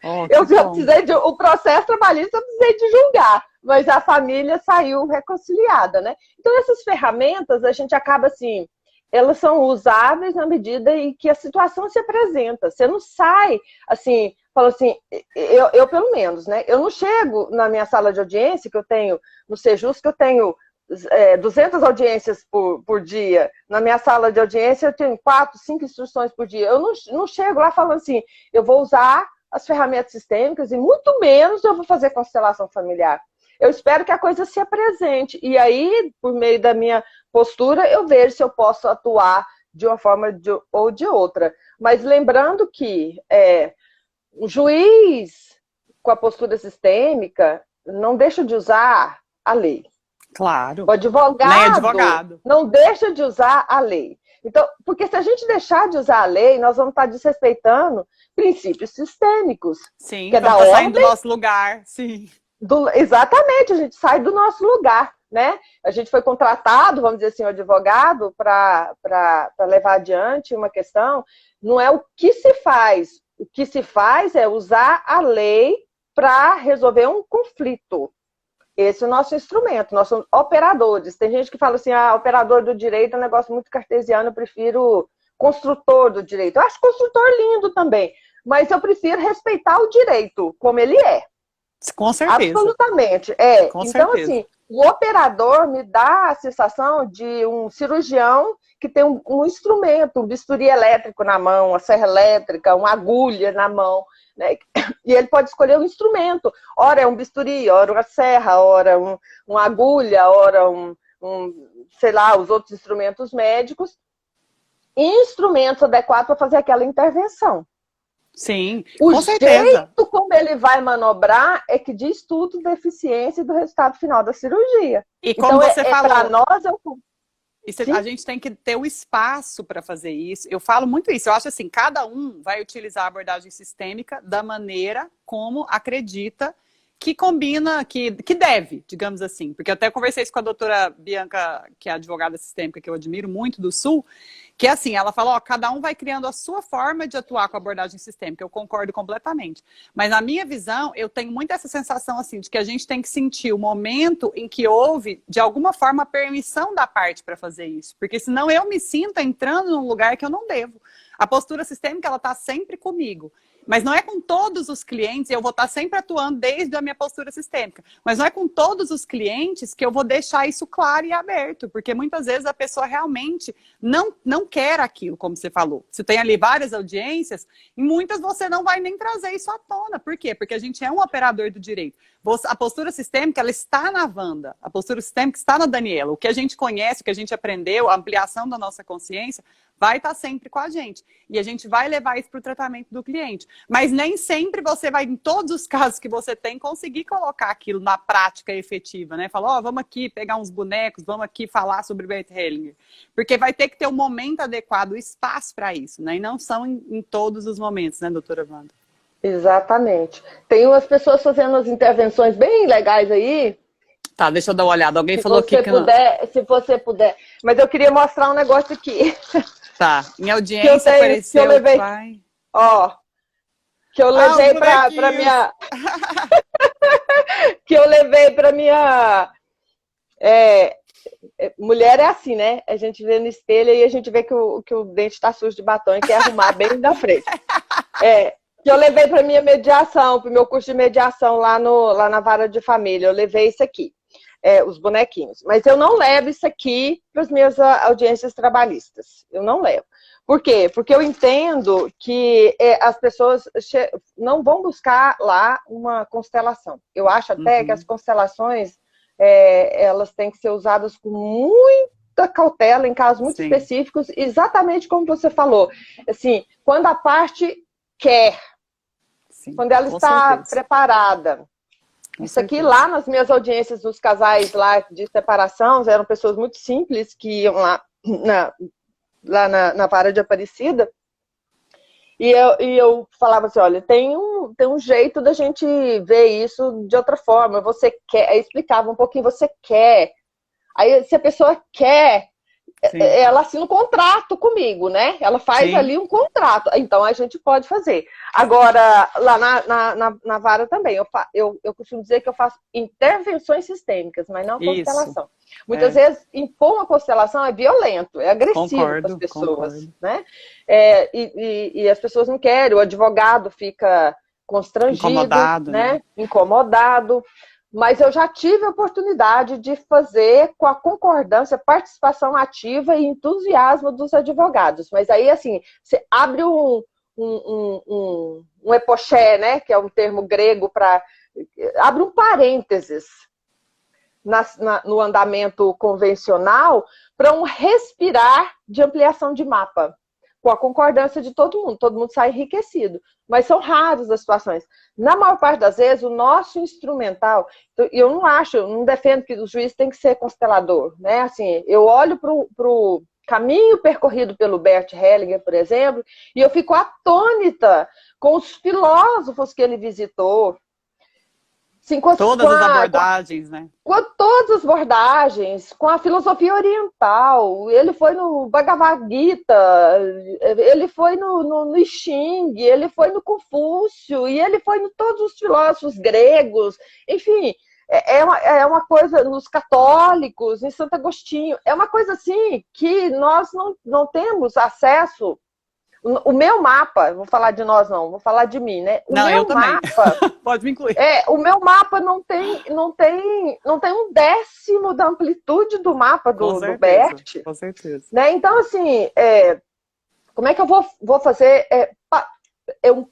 Oh, Eu já bom. precisei o processo trabalhista eu precisei de julgar, mas a família saiu reconciliada, né? Então essas ferramentas a gente acaba assim, elas são usáveis na medida em que a situação se apresenta. Você não sai assim, fala assim, eu pelo menos, né? Eu não chego na minha sala de audiência que eu tenho no Sejus, que eu tenho 200 audiências por dia. Na minha sala de audiência eu tenho 4, 5 instruções por dia. Eu não chego lá falando assim, eu vou usar as ferramentas sistêmicas e muito menos eu vou fazer constelação familiar. Eu espero que a coisa se apresente. E aí, por meio da minha postura, eu vejo se eu posso atuar de uma forma ou de outra. Mas lembrando que o juiz, com a postura sistêmica, não deixa de usar a lei. Claro. O advogado, nem advogado não deixa de usar a lei. Então, porque se a gente deixar de usar a lei, nós vamos estar desrespeitando princípios sistêmicos. Sim, que é vamos da estar saindo do ordem, nosso lugar, sim. Exatamente, a gente sai do nosso lugar, né? A gente foi contratado, vamos dizer assim, o advogado para levar adiante uma questão. Não é o que se faz. O que se faz é usar a lei para resolver um conflito. Esse é o nosso instrumento, nós somos operadores. Tem gente que fala assim, operador do direito é um negócio muito cartesiano, eu prefiro construtor do direito. Eu acho construtor lindo também, mas eu prefiro respeitar o direito como ele é. Com certeza. Absolutamente. Com então, certeza. assim, o operador me dá a sensação de um cirurgião que tem um instrumento, um bisturi elétrico na mão, uma serra elétrica, uma agulha na mão, né? E ele pode escolher um instrumento. Ora é um bisturi, ora uma serra, ora uma agulha, ora sei lá, os outros instrumentos médicos. Instrumentos adequados para fazer aquela intervenção. Sim, com certeza. Jeito como ele vai manobrar é que diz tudo da eficiência e do resultado final da cirurgia. E como então, você falou, para nós, a gente tem que ter o espaço para fazer isso. Eu falo muito isso. Eu acho assim, cada um vai utilizar a abordagem sistêmica da maneira como acredita que combina, que deve, digamos assim. Porque eu até conversei isso com a doutora Bianca, que é advogada sistêmica, que eu admiro muito, do Sul, que assim, ela fala, cada um vai criando a sua forma de atuar com a abordagem sistêmica. Eu concordo completamente. Mas na minha visão, eu tenho muito essa sensação assim, de que a gente tem que sentir o momento em que houve, de alguma forma, a permissão da parte para fazer isso. Porque senão eu me sinto entrando num lugar que eu não devo. A postura sistêmica, ela está sempre comigo. Mas não é com todos os clientes, eu vou estar sempre atuando desde a minha postura sistêmica. Mas não é com todos os clientes que eu vou deixar isso claro e aberto. Porque muitas vezes a pessoa realmente não quer aquilo, como você falou. Você tem ali várias audiências, e muitas você não vai nem trazer isso à tona. Por quê? Porque a gente é um operador do direito. A postura sistêmica, ela está na Wanda. A postura sistêmica está na Daniela. O que a gente conhece, o que a gente aprendeu, a ampliação da nossa consciência, vai estar sempre com a gente. E a gente vai levar isso para o tratamento do cliente. Mas nem sempre você vai, em todos os casos que você tem, conseguir colocar aquilo na prática efetiva, né? Falar, vamos aqui pegar uns bonecos, vamos aqui falar sobre Bert Hellinger. Porque vai ter que ter um momento adequado, o espaço para isso, né? E não são em todos os momentos, né, doutora Wanda? Exatamente. Tem umas pessoas fazendo umas intervenções bem legais aí. Tá, deixa eu dar uma olhada. Alguém falou aqui que não... Se você puder. Mas eu queria mostrar um negócio aqui. Tá, em audiência apareceu que eu levei, pai. Que eu levei para minha... que eu levei para minha... Mulher é assim, né? A gente vê no espelho e a gente vê que o dente está sujo de batom e quer arrumar bem na frente. Que eu levei para minha mediação, para o meu curso de mediação lá na vara de família. Eu levei isso aqui, os bonequinhos. Mas eu não levo isso aqui para as minhas audiências trabalhistas. Eu não levo. Por quê? Porque eu entendo que as pessoas não vão buscar lá uma constelação. Eu acho até que as constelações, elas têm que ser usadas com muita cautela, em casos muito específicos, exatamente como você falou. Assim, quando a parte quer, quando ela está preparada. Isso aqui lá nas minhas audiências dos casais lá de separação, eram pessoas muito simples que iam lá na vara de Aparecida. E eu falava assim, olha, tem um jeito da gente ver isso de outra forma. Você quer, aí explicava um pouquinho, você quer. Aí, se a pessoa quer, Sim, ela assina um contrato comigo, né? Ela faz sim, ali um contrato. Então, a gente pode fazer. Agora, lá na vara também, eu costumo dizer que eu faço intervenções sistêmicas, mas não isso, constelação. Muitas é, vezes, impor uma constelação é violento, é agressivo para as concordo, pessoas, concordo. né? E as pessoas não querem, o advogado fica constrangido, Incomodado, né? né? Incomodado. Mas eu já tive a oportunidade de fazer com a concordância, participação ativa e entusiasmo dos advogados. Mas aí, assim, você abre um epoché, né, que é um termo grego para... Abre um parênteses no andamento convencional para um respirar de ampliação de mapa, com a concordância de todo mundo sai enriquecido. Mas são raras as situações. Na maior parte das vezes, o nosso instrumental, eu não acho, eu não defendo que o juiz tem que ser constelador, né? Assim, eu olho para o caminho percorrido pelo Bert Hellinger, por exemplo, e eu fico atônita com os filósofos que ele visitou, assim, Todas as abordagens, né? com todas as abordagens, com a filosofia oriental. Ele foi no Bhagavad Gita, ele foi no I Ching, ele foi no Confúcio, e ele foi em todos os filósofos gregos. Enfim, é uma coisa nos católicos, em Santo Agostinho. É uma coisa assim que nós não temos acesso. O meu mapa, vou falar de nós não, vou falar de mim, né? O Não, eu meu também. mapa Pode me incluir. o meu mapa não tem um décimo da amplitude do mapa do Bert, Com certeza. né? Então, assim, como é que eu vou fazer um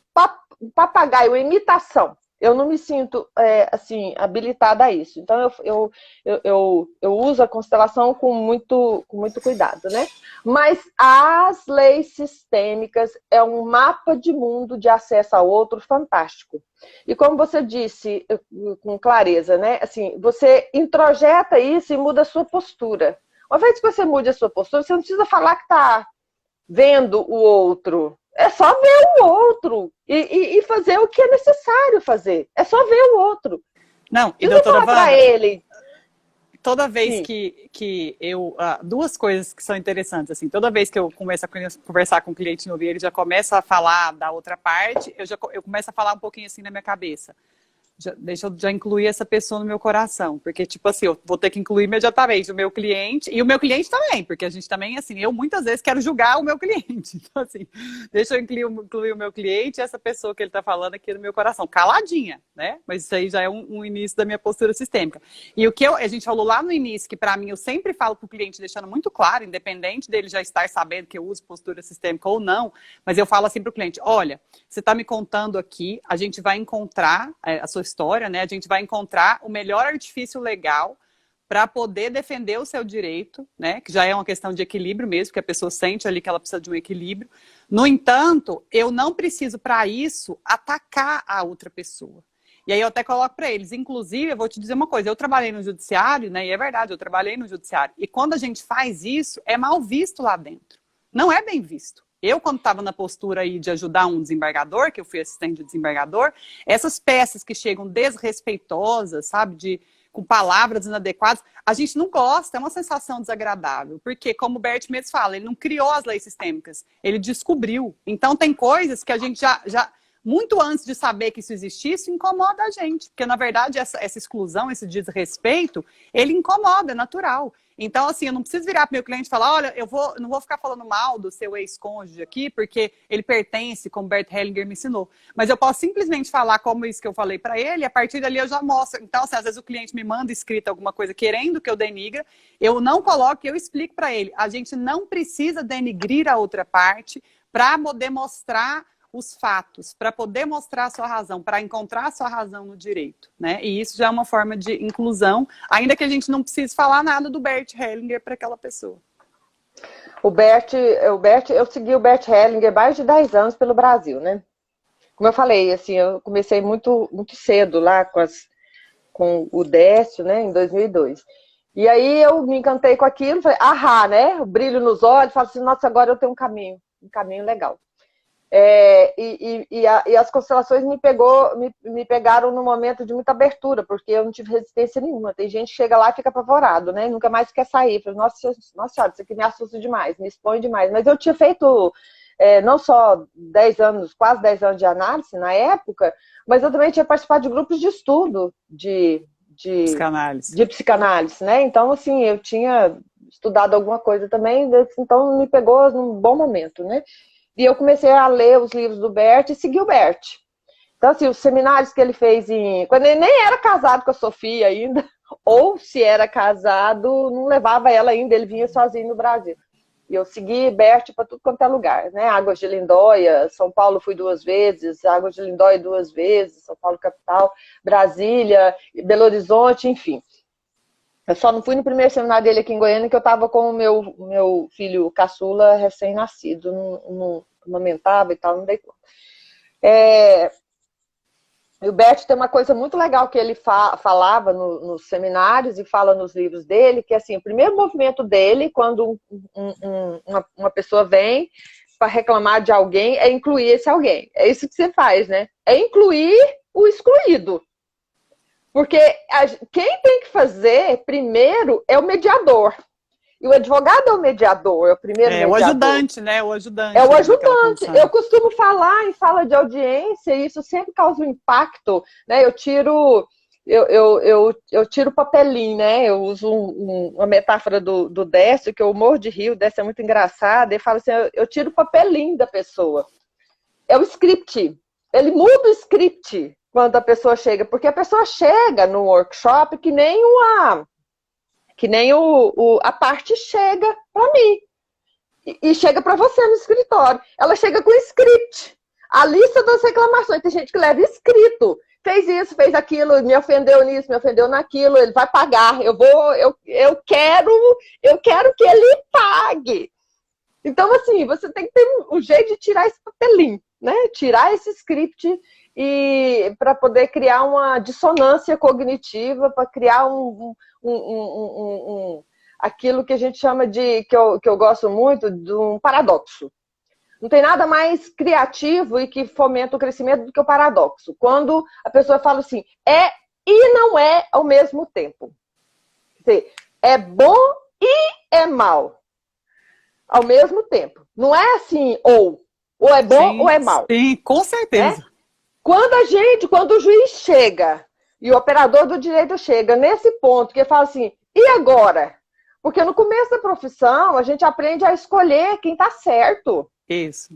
papagaio, uma imitação? Eu não me sinto, assim, habilitada a isso. Então, eu uso a constelação com muito cuidado, né? Mas as leis sistêmicas é um mapa de mundo de acesso ao outro fantástico. E como você disse com clareza, né? Assim, você introjeta isso e muda a sua postura. Uma vez que você mude a sua postura, você não precisa falar que está vendo o outro. É só ver o outro e fazer o que é necessário fazer. É só ver o outro. Não, e Não precisa doutora falar para Wanda, ele. toda vez Sim. que eu... duas coisas que são interessantes, assim. Toda vez que eu começo a conversar com o cliente novo e ele já começa a falar da outra parte, eu começo a falar um pouquinho assim na minha cabeça. Deixa eu já incluir essa pessoa no meu coração, porque, tipo assim, eu vou ter que incluir imediatamente o meu cliente, e o meu cliente também, porque a gente também, assim, eu muitas vezes quero julgar o meu cliente, então, assim, deixa eu incluir o meu cliente e essa pessoa que ele tá falando aqui no meu coração, caladinha, né, mas isso aí já é um início da minha postura sistêmica. E o que a gente falou lá no início, que pra mim, eu sempre falo pro cliente, deixando muito claro, independente dele já estar sabendo que eu uso postura sistêmica ou não, mas eu falo assim pro cliente, olha, você tá me contando aqui, a gente vai encontrar a sua história, né? A gente vai encontrar o melhor artifício legal para poder defender o seu direito, né? Que já é uma questão de equilíbrio mesmo, que a pessoa sente ali que ela precisa de um equilíbrio. No entanto, eu não preciso, para isso, atacar a outra pessoa. E aí eu até coloco para eles, inclusive, eu vou te dizer uma coisa, eu trabalhei no judiciário, né? E é verdade, eu trabalhei no judiciário. E quando a gente faz isso, é mal visto lá dentro. Não é bem visto. Eu, quando estava na postura aí de ajudar um desembargador, que eu fui assistente de desembargador, essas peças que chegam desrespeitosas, sabe, com palavras inadequadas, a gente não gosta, é uma sensação desagradável. Porque, como o Bert mesmo fala, ele não criou as leis sistêmicas, ele descobriu. Então, tem coisas que a gente já muito antes de saber que isso existisse, incomoda a gente. Porque, na verdade, essa exclusão, esse desrespeito, ele incomoda, é natural. Então, assim, eu não preciso virar para o meu cliente e falar, olha, não vou ficar falando mal do seu ex-cônjuge aqui, porque ele pertence, como Bert Hellinger me ensinou. Mas eu posso simplesmente falar como isso que eu falei para ele, e a partir dali eu já mostro. Então, assim, às vezes o cliente me manda escrita alguma coisa querendo que eu denigre, eu não coloco, eu explico para ele. A gente não precisa denigrir a outra parte para poder mostrar os fatos, para poder mostrar a sua razão, para encontrar a sua razão no direito, né? E isso já é uma forma de inclusão, ainda que a gente não precise falar nada do Bert Hellinger para aquela pessoa. Eu segui o Bert Hellinger mais de 10 anos pelo Brasil, né? Como eu falei, assim, eu comecei muito cedo lá com o Décio, né, em 2002. E aí eu me encantei com aquilo, falei, né? O brilho nos olhos, falei assim, nossa, agora eu tenho um caminho legal. E as constelações me pegaram num momento de muita abertura, porque eu não tive resistência nenhuma. Tem gente que chega lá e fica apavorado, né? Nunca mais quer sair. Falo, nossa senhora, isso aqui me assusta demais, me expõe demais. Mas eu tinha feito não só 10 anos, quase 10 anos de análise na época, mas eu também tinha participado de grupos de estudo de psicanálise, né? Então, assim, eu tinha estudado alguma coisa também, então me pegou num bom momento, né? E eu comecei a ler os livros do Bert e segui o Bert. Então, assim, os seminários que ele fez quando ele nem era casado com a Sofia ainda, ou se era casado, não levava ela ainda, ele vinha sozinho no Brasil. E eu segui Bert para tudo quanto é lugar, né? Águas de Lindóia, São Paulo fui 2 vezes, Águas de Lindóia 2 vezes, São Paulo capital, Brasília, Belo Horizonte, enfim. Eu só não fui no primeiro seminário dele aqui em Goiânia, que eu estava com o meu filho caçula recém-nascido, não amamentava e tal, não dei conta. E o Bert tem uma coisa muito legal que ele falava nos seminários e fala nos livros dele, que assim, o primeiro movimento dele, quando uma pessoa vem para reclamar de alguém, é incluir esse alguém. É isso que você faz, né? É incluir o excluído. Porque quem tem que fazer primeiro é o mediador. E o advogado é o mediador, é o primeiro mediador. É o ajudante, né? O ajudante. É o ajudante. Eu costumo falar em sala de audiência, e isso sempre causa um impacto, né? Eu tiro papelinho, né? Eu uso uma metáfora do Décio, que eu morro de rir, o Décio é muito engraçado, ele fala assim, eu tiro o papelinho da pessoa. É o script. Ele muda o script quando a pessoa chega, porque a pessoa chega no workshop que nem a parte chega para mim. E chega para você no escritório. Ela chega com script. A lista das reclamações. Tem gente que leva escrito. Fez isso, fez aquilo, me ofendeu nisso, me ofendeu naquilo, ele vai pagar. Eu quero que ele pague. Então, assim, você tem que ter um jeito de tirar esse papelinho, né? Tirar esse script e para poder criar uma dissonância cognitiva, para criar aquilo que a gente chama de, que eu gosto muito, de um paradoxo. Não tem nada mais criativo e que fomenta o crescimento do que o paradoxo. Quando a pessoa fala assim, é e não é ao mesmo tempo. Quer dizer, é bom e é mal ao mesmo tempo. Não é assim, ou é bom sim, ou é mal. Sim, com certeza. Né? Quando o juiz chega e o operador do direito chega nesse ponto que fala assim, e agora? Porque no começo da profissão a gente aprende a escolher quem está certo. Isso.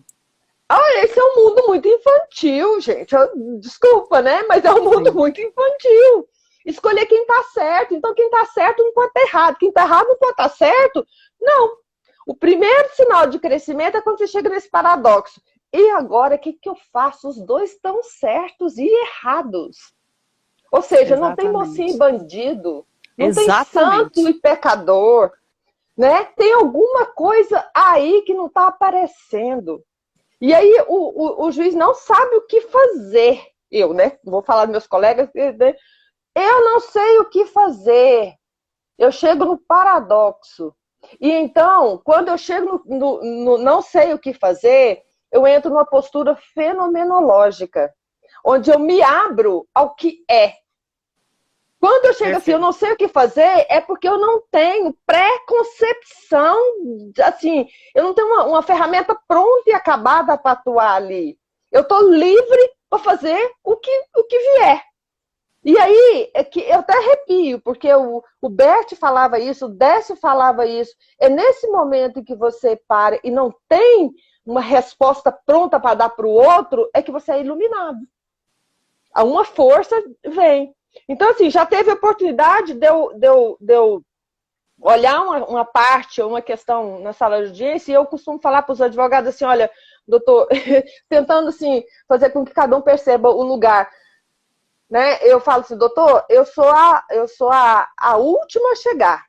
Olha, esse é um mundo muito infantil, gente. Desculpa, né? Mas é um mundo muito infantil. Escolher quem está certo. Então, quem está certo não pode estar errado. Quem está errado não pode estar certo. Não. O primeiro sinal de crescimento é quando você chega nesse paradoxo. E agora, o que eu faço? Os dois estão certos e errados. Ou seja, exatamente. Não tem mocinho e bandido. Não exatamente. Tem santo e pecador. Né? Tem alguma coisa aí que não está aparecendo. E aí o juiz não sabe o que fazer. Eu, né? Vou falar dos meus colegas. Eu não sei o que fazer. Eu chego no paradoxo. E então, quando eu chego no não sei o que fazer, eu entro numa postura fenomenológica, onde eu me abro ao que é. Quando eu chego assim, eu não sei o que fazer, é porque eu não tenho pré-concepção, assim, eu não tenho uma ferramenta pronta e acabada para atuar ali. Eu estou livre para fazer o que vier. E aí, é que eu até arrepio, porque o Bert falava isso, o Décio falava isso. É nesse momento em que você para e não tem uma resposta pronta para dar para o outro, é que você é iluminado. Uma força vem. Então, assim, já teve a oportunidade de eu olhar uma parte ou uma questão na sala de audiência, e eu costumo falar para os advogados assim, olha, doutor, tentando assim, fazer com que cada um perceba o lugar. Né? Eu falo assim, doutor, eu sou a última a chegar.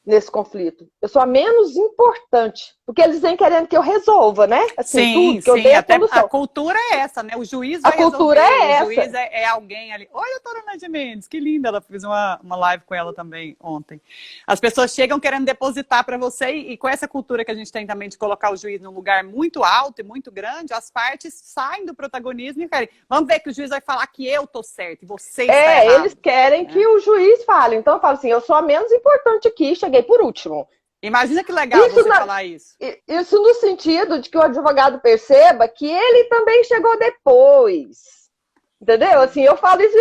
nesse conflito. Eu sou a menos importante, porque eles vêm querendo que eu resolva, né? Assim, Sim, tudo, que eu sim, dê a até solução. a cultura é essa, né? O juiz A vai cultura resolver, é o juiz essa. é alguém ali. Olha a Dona Nádia Mendes, que linda, ela fez uma live com ela também ontem. As pessoas chegam querendo depositar para você e com essa cultura que a gente tem também de colocar o juiz num lugar muito alto e muito grande, as partes saem do protagonismo e querem, vamos ver que o juiz vai falar que eu tô certo e você está errado. Eles querem que o juiz fale. Então eu falo assim, eu sou a menos importante aqui, cheguei por último. Imagina que legal você falar isso. Isso no sentido de que o advogado perceba que ele também chegou depois. Entendeu? Assim, eu falo isso,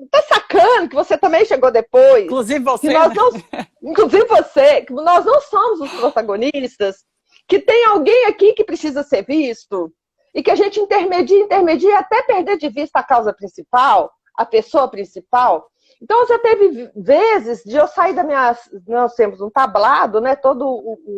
tá sacando que você também chegou depois? Inclusive você, que nós né? não, inclusive você, que nós não somos os protagonistas, que tem alguém aqui que precisa ser visto, e que a gente intermedia até perder de vista a causa principal, a pessoa principal. Então, já teve vezes de eu sair da minha... Nós temos um tablado, né? Todo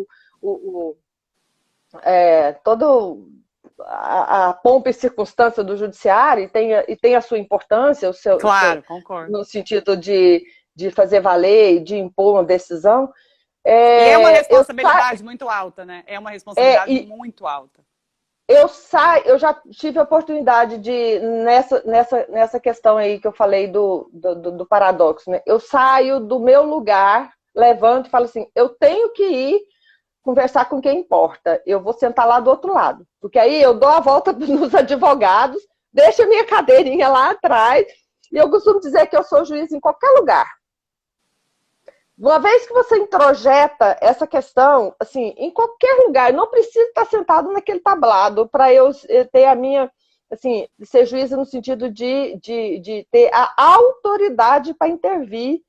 a pompa e circunstância do judiciário e tem a sua importância, Claro, concordo. no sentido de fazer valer e de impor uma decisão. E é uma responsabilidade muito alta, né? É uma responsabilidade muito alta. Eu já tive a oportunidade de, nessa questão aí que eu falei do paradoxo, né? Eu saio do meu lugar, levanto e falo assim, eu tenho que ir conversar com quem importa. Eu vou sentar lá do outro lado. Porque aí eu dou a volta nos advogados, deixo a minha cadeirinha lá atrás, e eu costumo dizer que eu sou juiz em qualquer lugar. Uma vez que você introjeta essa questão, assim, em qualquer lugar, não precisa estar sentado naquele tablado para eu ter a minha, assim, ser juíza no sentido de ter a autoridade para intervir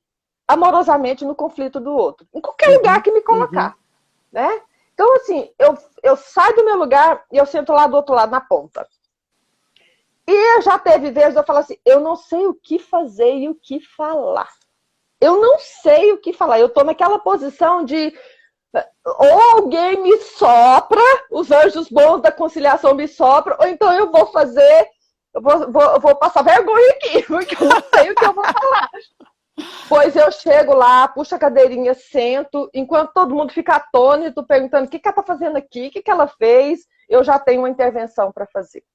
amorosamente no conflito do outro. Em qualquer lugar que me colocar, né? Então, assim, eu saio do meu lugar e eu sento lá do outro lado, na ponta. E já teve vezes eu falo assim, eu não sei o que fazer e o que falar. Eu não sei o que falar. Eu estou naquela posição de ou alguém me sopra, os anjos bons da conciliação me sopram, ou então eu vou fazer, eu vou passar vergonha aqui, porque eu não sei o que eu vou falar. Pois eu chego lá, puxo a cadeirinha, sento, enquanto todo mundo fica atônito, perguntando o que ela está fazendo aqui, o que ela fez, eu já tenho uma intervenção para fazer.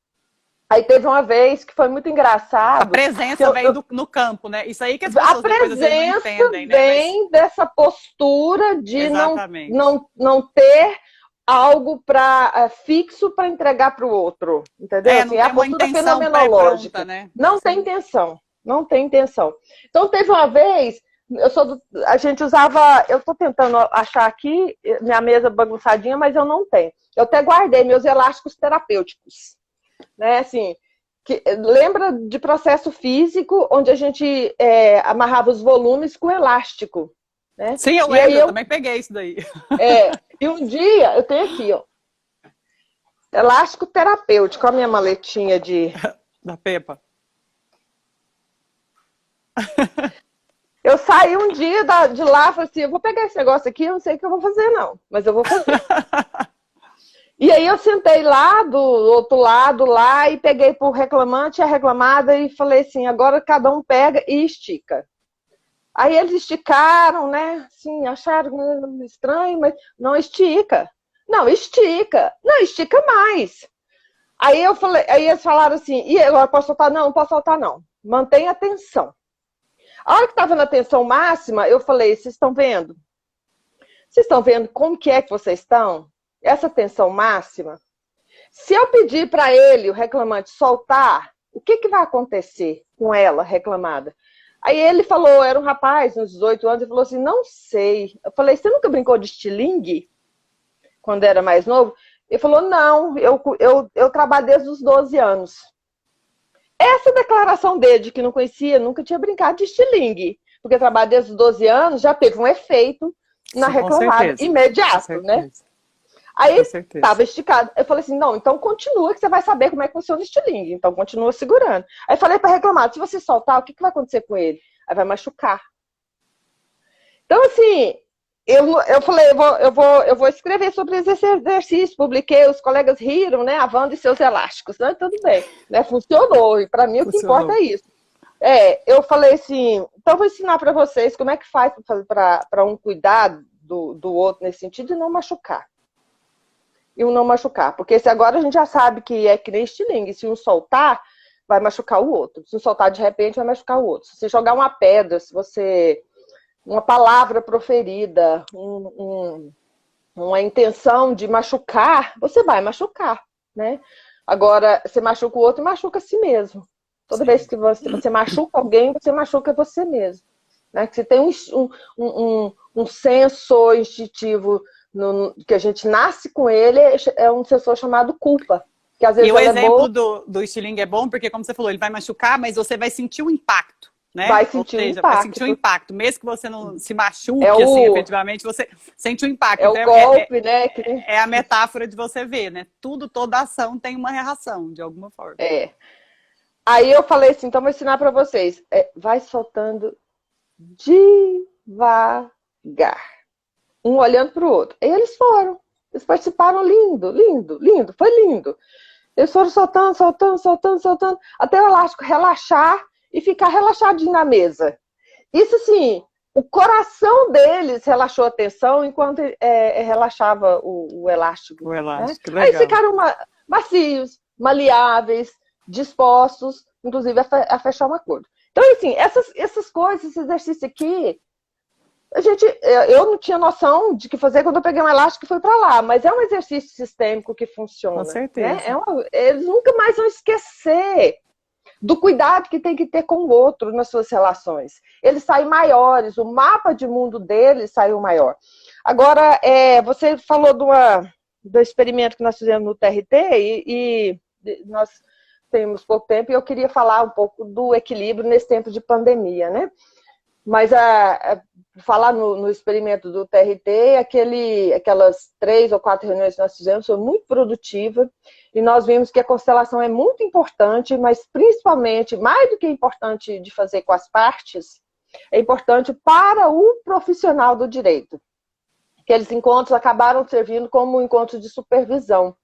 Aí teve uma vez que foi muito engraçado. A presença veio no campo, né? Isso aí que as pessoas depois às vezes não entendem, né? Vem dessa postura de não ter algo fixo para entregar para o outro. Entendeu? Assim, não tem a postura fenomenológica. Pronta, né? Não tem intenção. Não tem intenção. Então teve uma vez, a gente usava, eu estou tentando achar aqui minha mesa bagunçadinha, mas eu não tenho. Eu até guardei meus elásticos terapêuticos. Né, assim, lembra de processo físico onde a gente amarrava os volumes com elástico, né? Sim, eu lembro, eu também peguei isso daí. E um dia, eu tenho aqui, ó, elástico terapêutico, a minha maletinha da Pepa. Eu saí um dia de lá e falei assim, eu vou pegar esse negócio aqui, eu não sei o que eu vou fazer não, mas eu vou fazer. E aí eu sentei lá do outro lado lá e peguei pro reclamante e a reclamada e falei assim, agora cada um pega e estica. Aí eles esticaram, né? Assim, acharam estranho, mas não estica. Não, estica. Não, estica mais. Aí eu falei, aí eles falaram assim, e agora posso soltar? Não, não posso soltar não. Mantenha a tensão. A hora que estava na tensão máxima, eu falei, vocês estão vendo? Vocês estão vendo como que é que vocês estão? Essa tensão máxima, se eu pedir para ele, o reclamante, soltar, o que vai acontecer com ela, reclamada? Aí ele falou, era um rapaz, uns 18 anos, ele falou assim, não sei. Eu falei, você nunca brincou de estilingue? Quando era mais novo? Ele falou, não, eu trabalho desde os 12 anos. Essa declaração dele, de que não conhecia, nunca tinha brincado de estilingue, porque trabalho desde os 12 anos, já teve um efeito na reclamada imediato, né? Aí estava esticado. Eu falei assim, não, então continua que você vai saber como é que funciona o estilingue. Então continua segurando. Aí falei para reclamar, se você soltar, o que vai acontecer com ele? Aí vai machucar. Então assim, eu falei, eu vou escrever sobre esse exercício. Publiquei, os colegas riram, né? A Wanda e seus elásticos. Né? Tudo bem, né? Funcionou. E para mim o que importa é isso. Eu falei assim, então vou ensinar para vocês como é que faz para um cuidado do outro nesse sentido e não machucar. E um não machucar. Porque se agora a gente já sabe que é que nem estilingue. Se um soltar, vai machucar o outro. Se um soltar de repente, vai machucar o outro. Se você jogar uma pedra, se você... uma palavra proferida, uma intenção de machucar, você vai machucar, né? Agora, você machuca o outro e machuca a si mesmo. Toda vez que você machuca alguém, você machuca você mesmo. Né? Que você tem um senso instintivo que a gente nasce com ele, é um sensor chamado culpa. Que às vezes e o exemplo é do estilingue é bom, porque como você falou, ele vai machucar, mas você vai sentir o impacto. Né? Vai sentir o impacto. Vai sentir o impacto. Mesmo que você não se machuque, assim, efetivamente, você sente o impacto. É então, o golpe, né? É a metáfora de você ver, né? Toda ação tem uma reação, de alguma forma. Aí eu falei assim, então vou ensinar para vocês. Vai soltando devagar. Um olhando para o outro. E eles foram. Eles participaram lindo, lindo, lindo. Foi lindo. Eles foram soltando, soltando, soltando, soltando, até o elástico relaxar e ficar relaxadinho na mesa. Isso sim, o coração deles relaxou a tensão enquanto relaxava o elástico. O elástico, né? Aí ficaram macios, maleáveis, dispostos, inclusive a fechar um acordo. Então, assim, essas coisas, esse exercício aqui, eu não tinha noção de que fazer quando eu peguei um elástico e fui para lá, mas é um exercício sistêmico que funciona. Com certeza. Né? Eles nunca mais vão esquecer do cuidado que tem que ter com o outro nas suas relações. Eles saem maiores, o mapa de mundo deles saiu maior. Agora, você falou do experimento que nós fizemos no TRT e nós temos pouco tempo e eu queria falar um pouco do equilíbrio nesse tempo de pandemia, né? Mas falar no experimento do TRT, aquelas 3 ou 4 reuniões que nós fizemos foi muito produtiva e nós vimos que a constelação é muito importante, mas principalmente, mais do que importante de fazer com as partes, é importante para o profissional do direito. Aqueles encontros acabaram servindo como encontros de supervisão.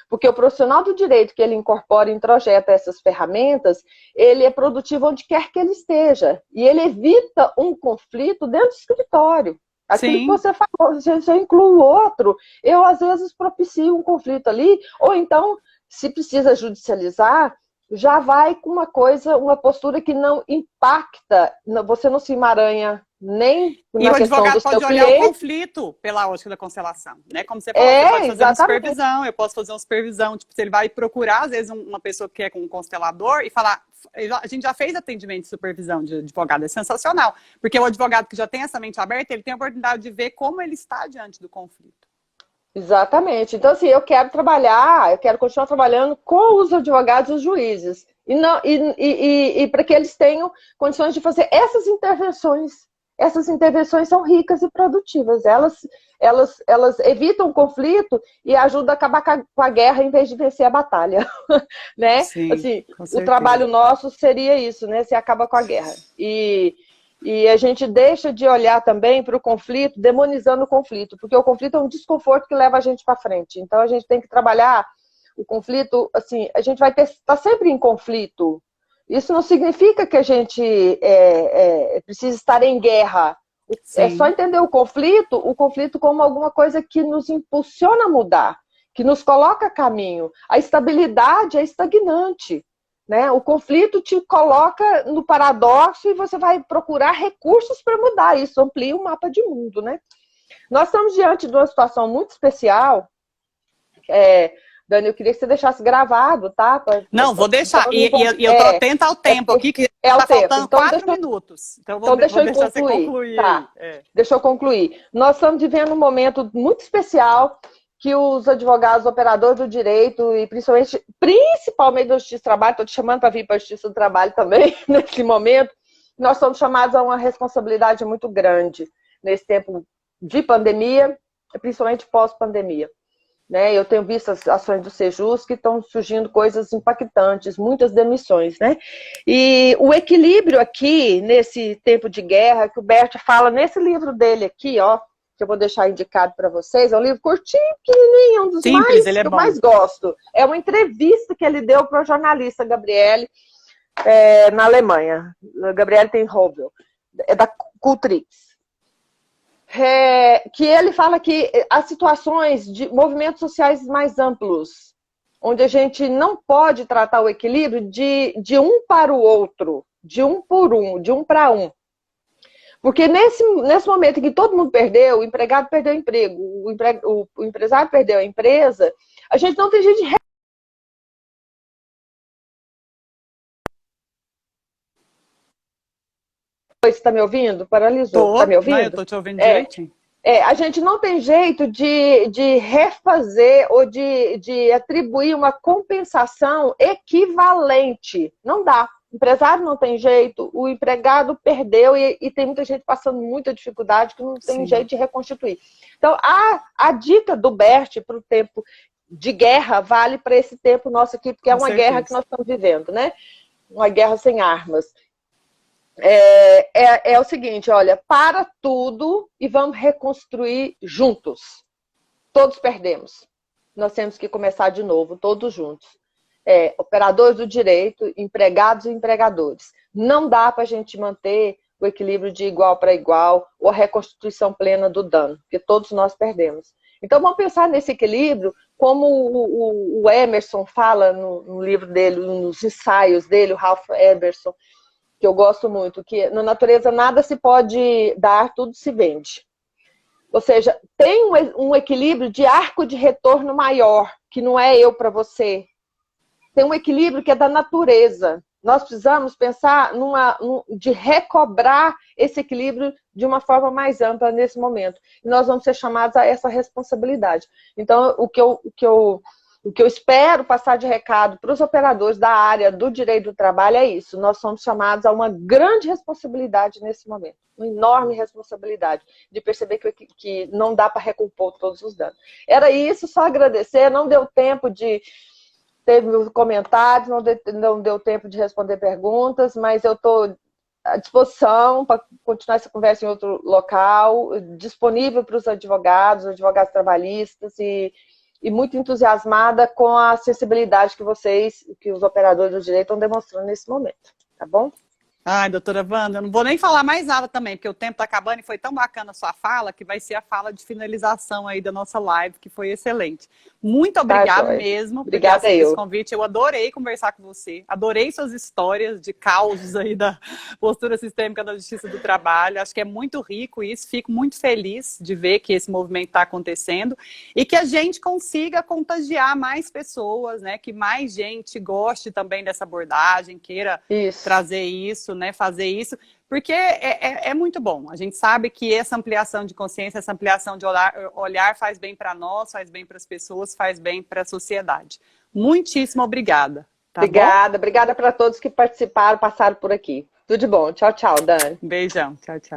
Porque o profissional do direito que ele incorpora e introjeta essas ferramentas, ele é produtivo onde quer que ele esteja. E ele evita um conflito dentro do escritório. Aquilo que você falou, você inclui o outro. Eu, às vezes, propicio um conflito ali, ou então, se precisa judicializar, já vai com uma postura que não impacta, você não se emaranha nem na questão do seu cliente. E o advogado pode olhar o conflito pela ótica da constelação, né? Como você falou, você pode fazer uma supervisão, eu posso fazer uma supervisão, tipo, se ele vai procurar, às vezes, uma pessoa que é com um constelador e falar, a gente já fez atendimento de supervisão de advogado, é sensacional, porque o advogado que já tem essa mente aberta, ele tem a oportunidade de ver como ele está diante do conflito. Exatamente. Então, assim, eu quero continuar trabalhando com os advogados e os juízes. E para que eles tenham condições de fazer essas intervenções. Essas intervenções são ricas e produtivas. Elas evitam o conflito e ajudam a acabar com a guerra em vez de vencer a batalha. Né? Sim, assim, o trabalho nosso seria isso, né? Se acaba com a guerra. E a gente deixa de olhar também para o conflito, demonizando o conflito, porque o conflito é um desconforto que leva a gente para frente. Então, a gente tem que trabalhar o conflito, assim, a gente vai estar sempre em conflito. Isso não significa que a gente precisa estar em guerra. Sim. É só entender o conflito como alguma coisa que nos impulsiona a mudar, que nos coloca a caminho. A estabilidade é estagnante. Né? O conflito te coloca no paradoxo e você vai procurar recursos para mudar. Isso amplia o mapa de mundo. Né? Nós estamos diante de uma situação muito especial. Dani, eu queria que você deixasse gravado, tá? Não, vou deixar. E eu estou atenta ao tempo aqui, que está faltando então, 4 minutos. Então, deixa eu deixar você concluir. Tá. Deixa eu concluir. Nós estamos vivendo um momento muito especial que os advogados, operadores do direito e principalmente da Justiça do Trabalho, estou te chamando para vir para a Justiça do Trabalho também, nesse momento, nós somos chamados a uma responsabilidade muito grande nesse tempo de pandemia, principalmente pós-pandemia. Né? Eu tenho visto as ações do Sejus que estão surgindo coisas impactantes, muitas demissões. Né? E o equilíbrio aqui, nesse tempo de guerra, que o Bert fala nesse livro dele aqui, ó, que eu vou deixar indicado para vocês, é um livro curtinho, pequenininho, um dos Simples, que eu mais gosto. É uma entrevista que ele deu para o jornalista Gabriele, na Alemanha. Gabriele Tenhovel, é da Cultrix. que ele fala que as situações de movimentos sociais mais amplos, onde a gente não pode tratar o equilíbrio de um para o outro, de um por um, de um para um. Porque nesse momento em que todo mundo perdeu, o empregado perdeu o emprego, o empresário perdeu a empresa, a gente não tem jeito de... Você está me ouvindo? Paralisou. Está me Não, eu ouvindo? tô te ouvindo direitinho. A gente não tem jeito de refazer ou de atribuir uma compensação equivalente. Não dá. O empresário não tem jeito, o empregado perdeu e tem muita gente passando muita dificuldade que não tem Sim. jeito de reconstituir. Então, a dica do Bert para o tempo de guerra vale para esse tempo nosso aqui, porque é uma guerra que nós estamos vivendo, né? Uma guerra sem armas. É o seguinte, olha, para tudo e vamos reconstruir juntos. Todos perdemos. Nós temos que começar de novo, todos juntos. Operadores do direito, empregados e empregadores. Não dá para a gente manter o equilíbrio de igual para igual ou a reconstituição plena do dano, porque todos nós perdemos. Então vamos pensar nesse equilíbrio, como o Emerson fala no livro dele, nos ensaios dele, o Ralph Emerson, que eu gosto muito, que na natureza nada se pode dar, tudo se vende. Ou seja, tem um equilíbrio de arco de retorno maior, que não é eu para você. Tem um equilíbrio que é da natureza. Nós precisamos pensar de recobrar esse equilíbrio de uma forma mais ampla nesse momento. E nós vamos ser chamados a essa responsabilidade. Então, o que eu espero passar de recado para os operadores da área do direito do trabalho é isso. Nós somos chamados a uma grande responsabilidade nesse momento. Uma enorme responsabilidade de perceber que não dá para recompor todos os danos. Era isso, só agradecer. Não deu tempo de... Teve comentários, não deu tempo de responder perguntas, mas eu estou à disposição para continuar essa conversa em outro local, disponível para os advogados trabalhistas e muito entusiasmada com a sensibilidade que os operadores do direito estão demonstrando nesse momento, tá bom? Ai, doutora Wanda, eu não vou nem falar mais nada também, porque o tempo está acabando e foi tão bacana a sua fala, que vai ser a fala de finalização aí da nossa live, que foi excelente. Muito obrigada mesmo por ter aceito esse convite. Eu adorei conversar com você, adorei suas histórias de causos aí da postura sistêmica da Justiça do Trabalho. Acho que é muito rico isso, fico muito feliz de ver que esse movimento está acontecendo e que a gente consiga contagiar mais pessoas, né? Que mais gente goste também dessa abordagem, queira trazer isso, né, fazer isso, porque é muito bom. A gente sabe que essa ampliação de consciência, essa ampliação de olhar faz bem para nós, faz bem para as pessoas, faz bem para a sociedade. Muitíssimo obrigada. Tá obrigada para todos que participaram, passaram por aqui. Tudo de bom. Tchau, tchau, Dani. Beijão. Tchau, tchau.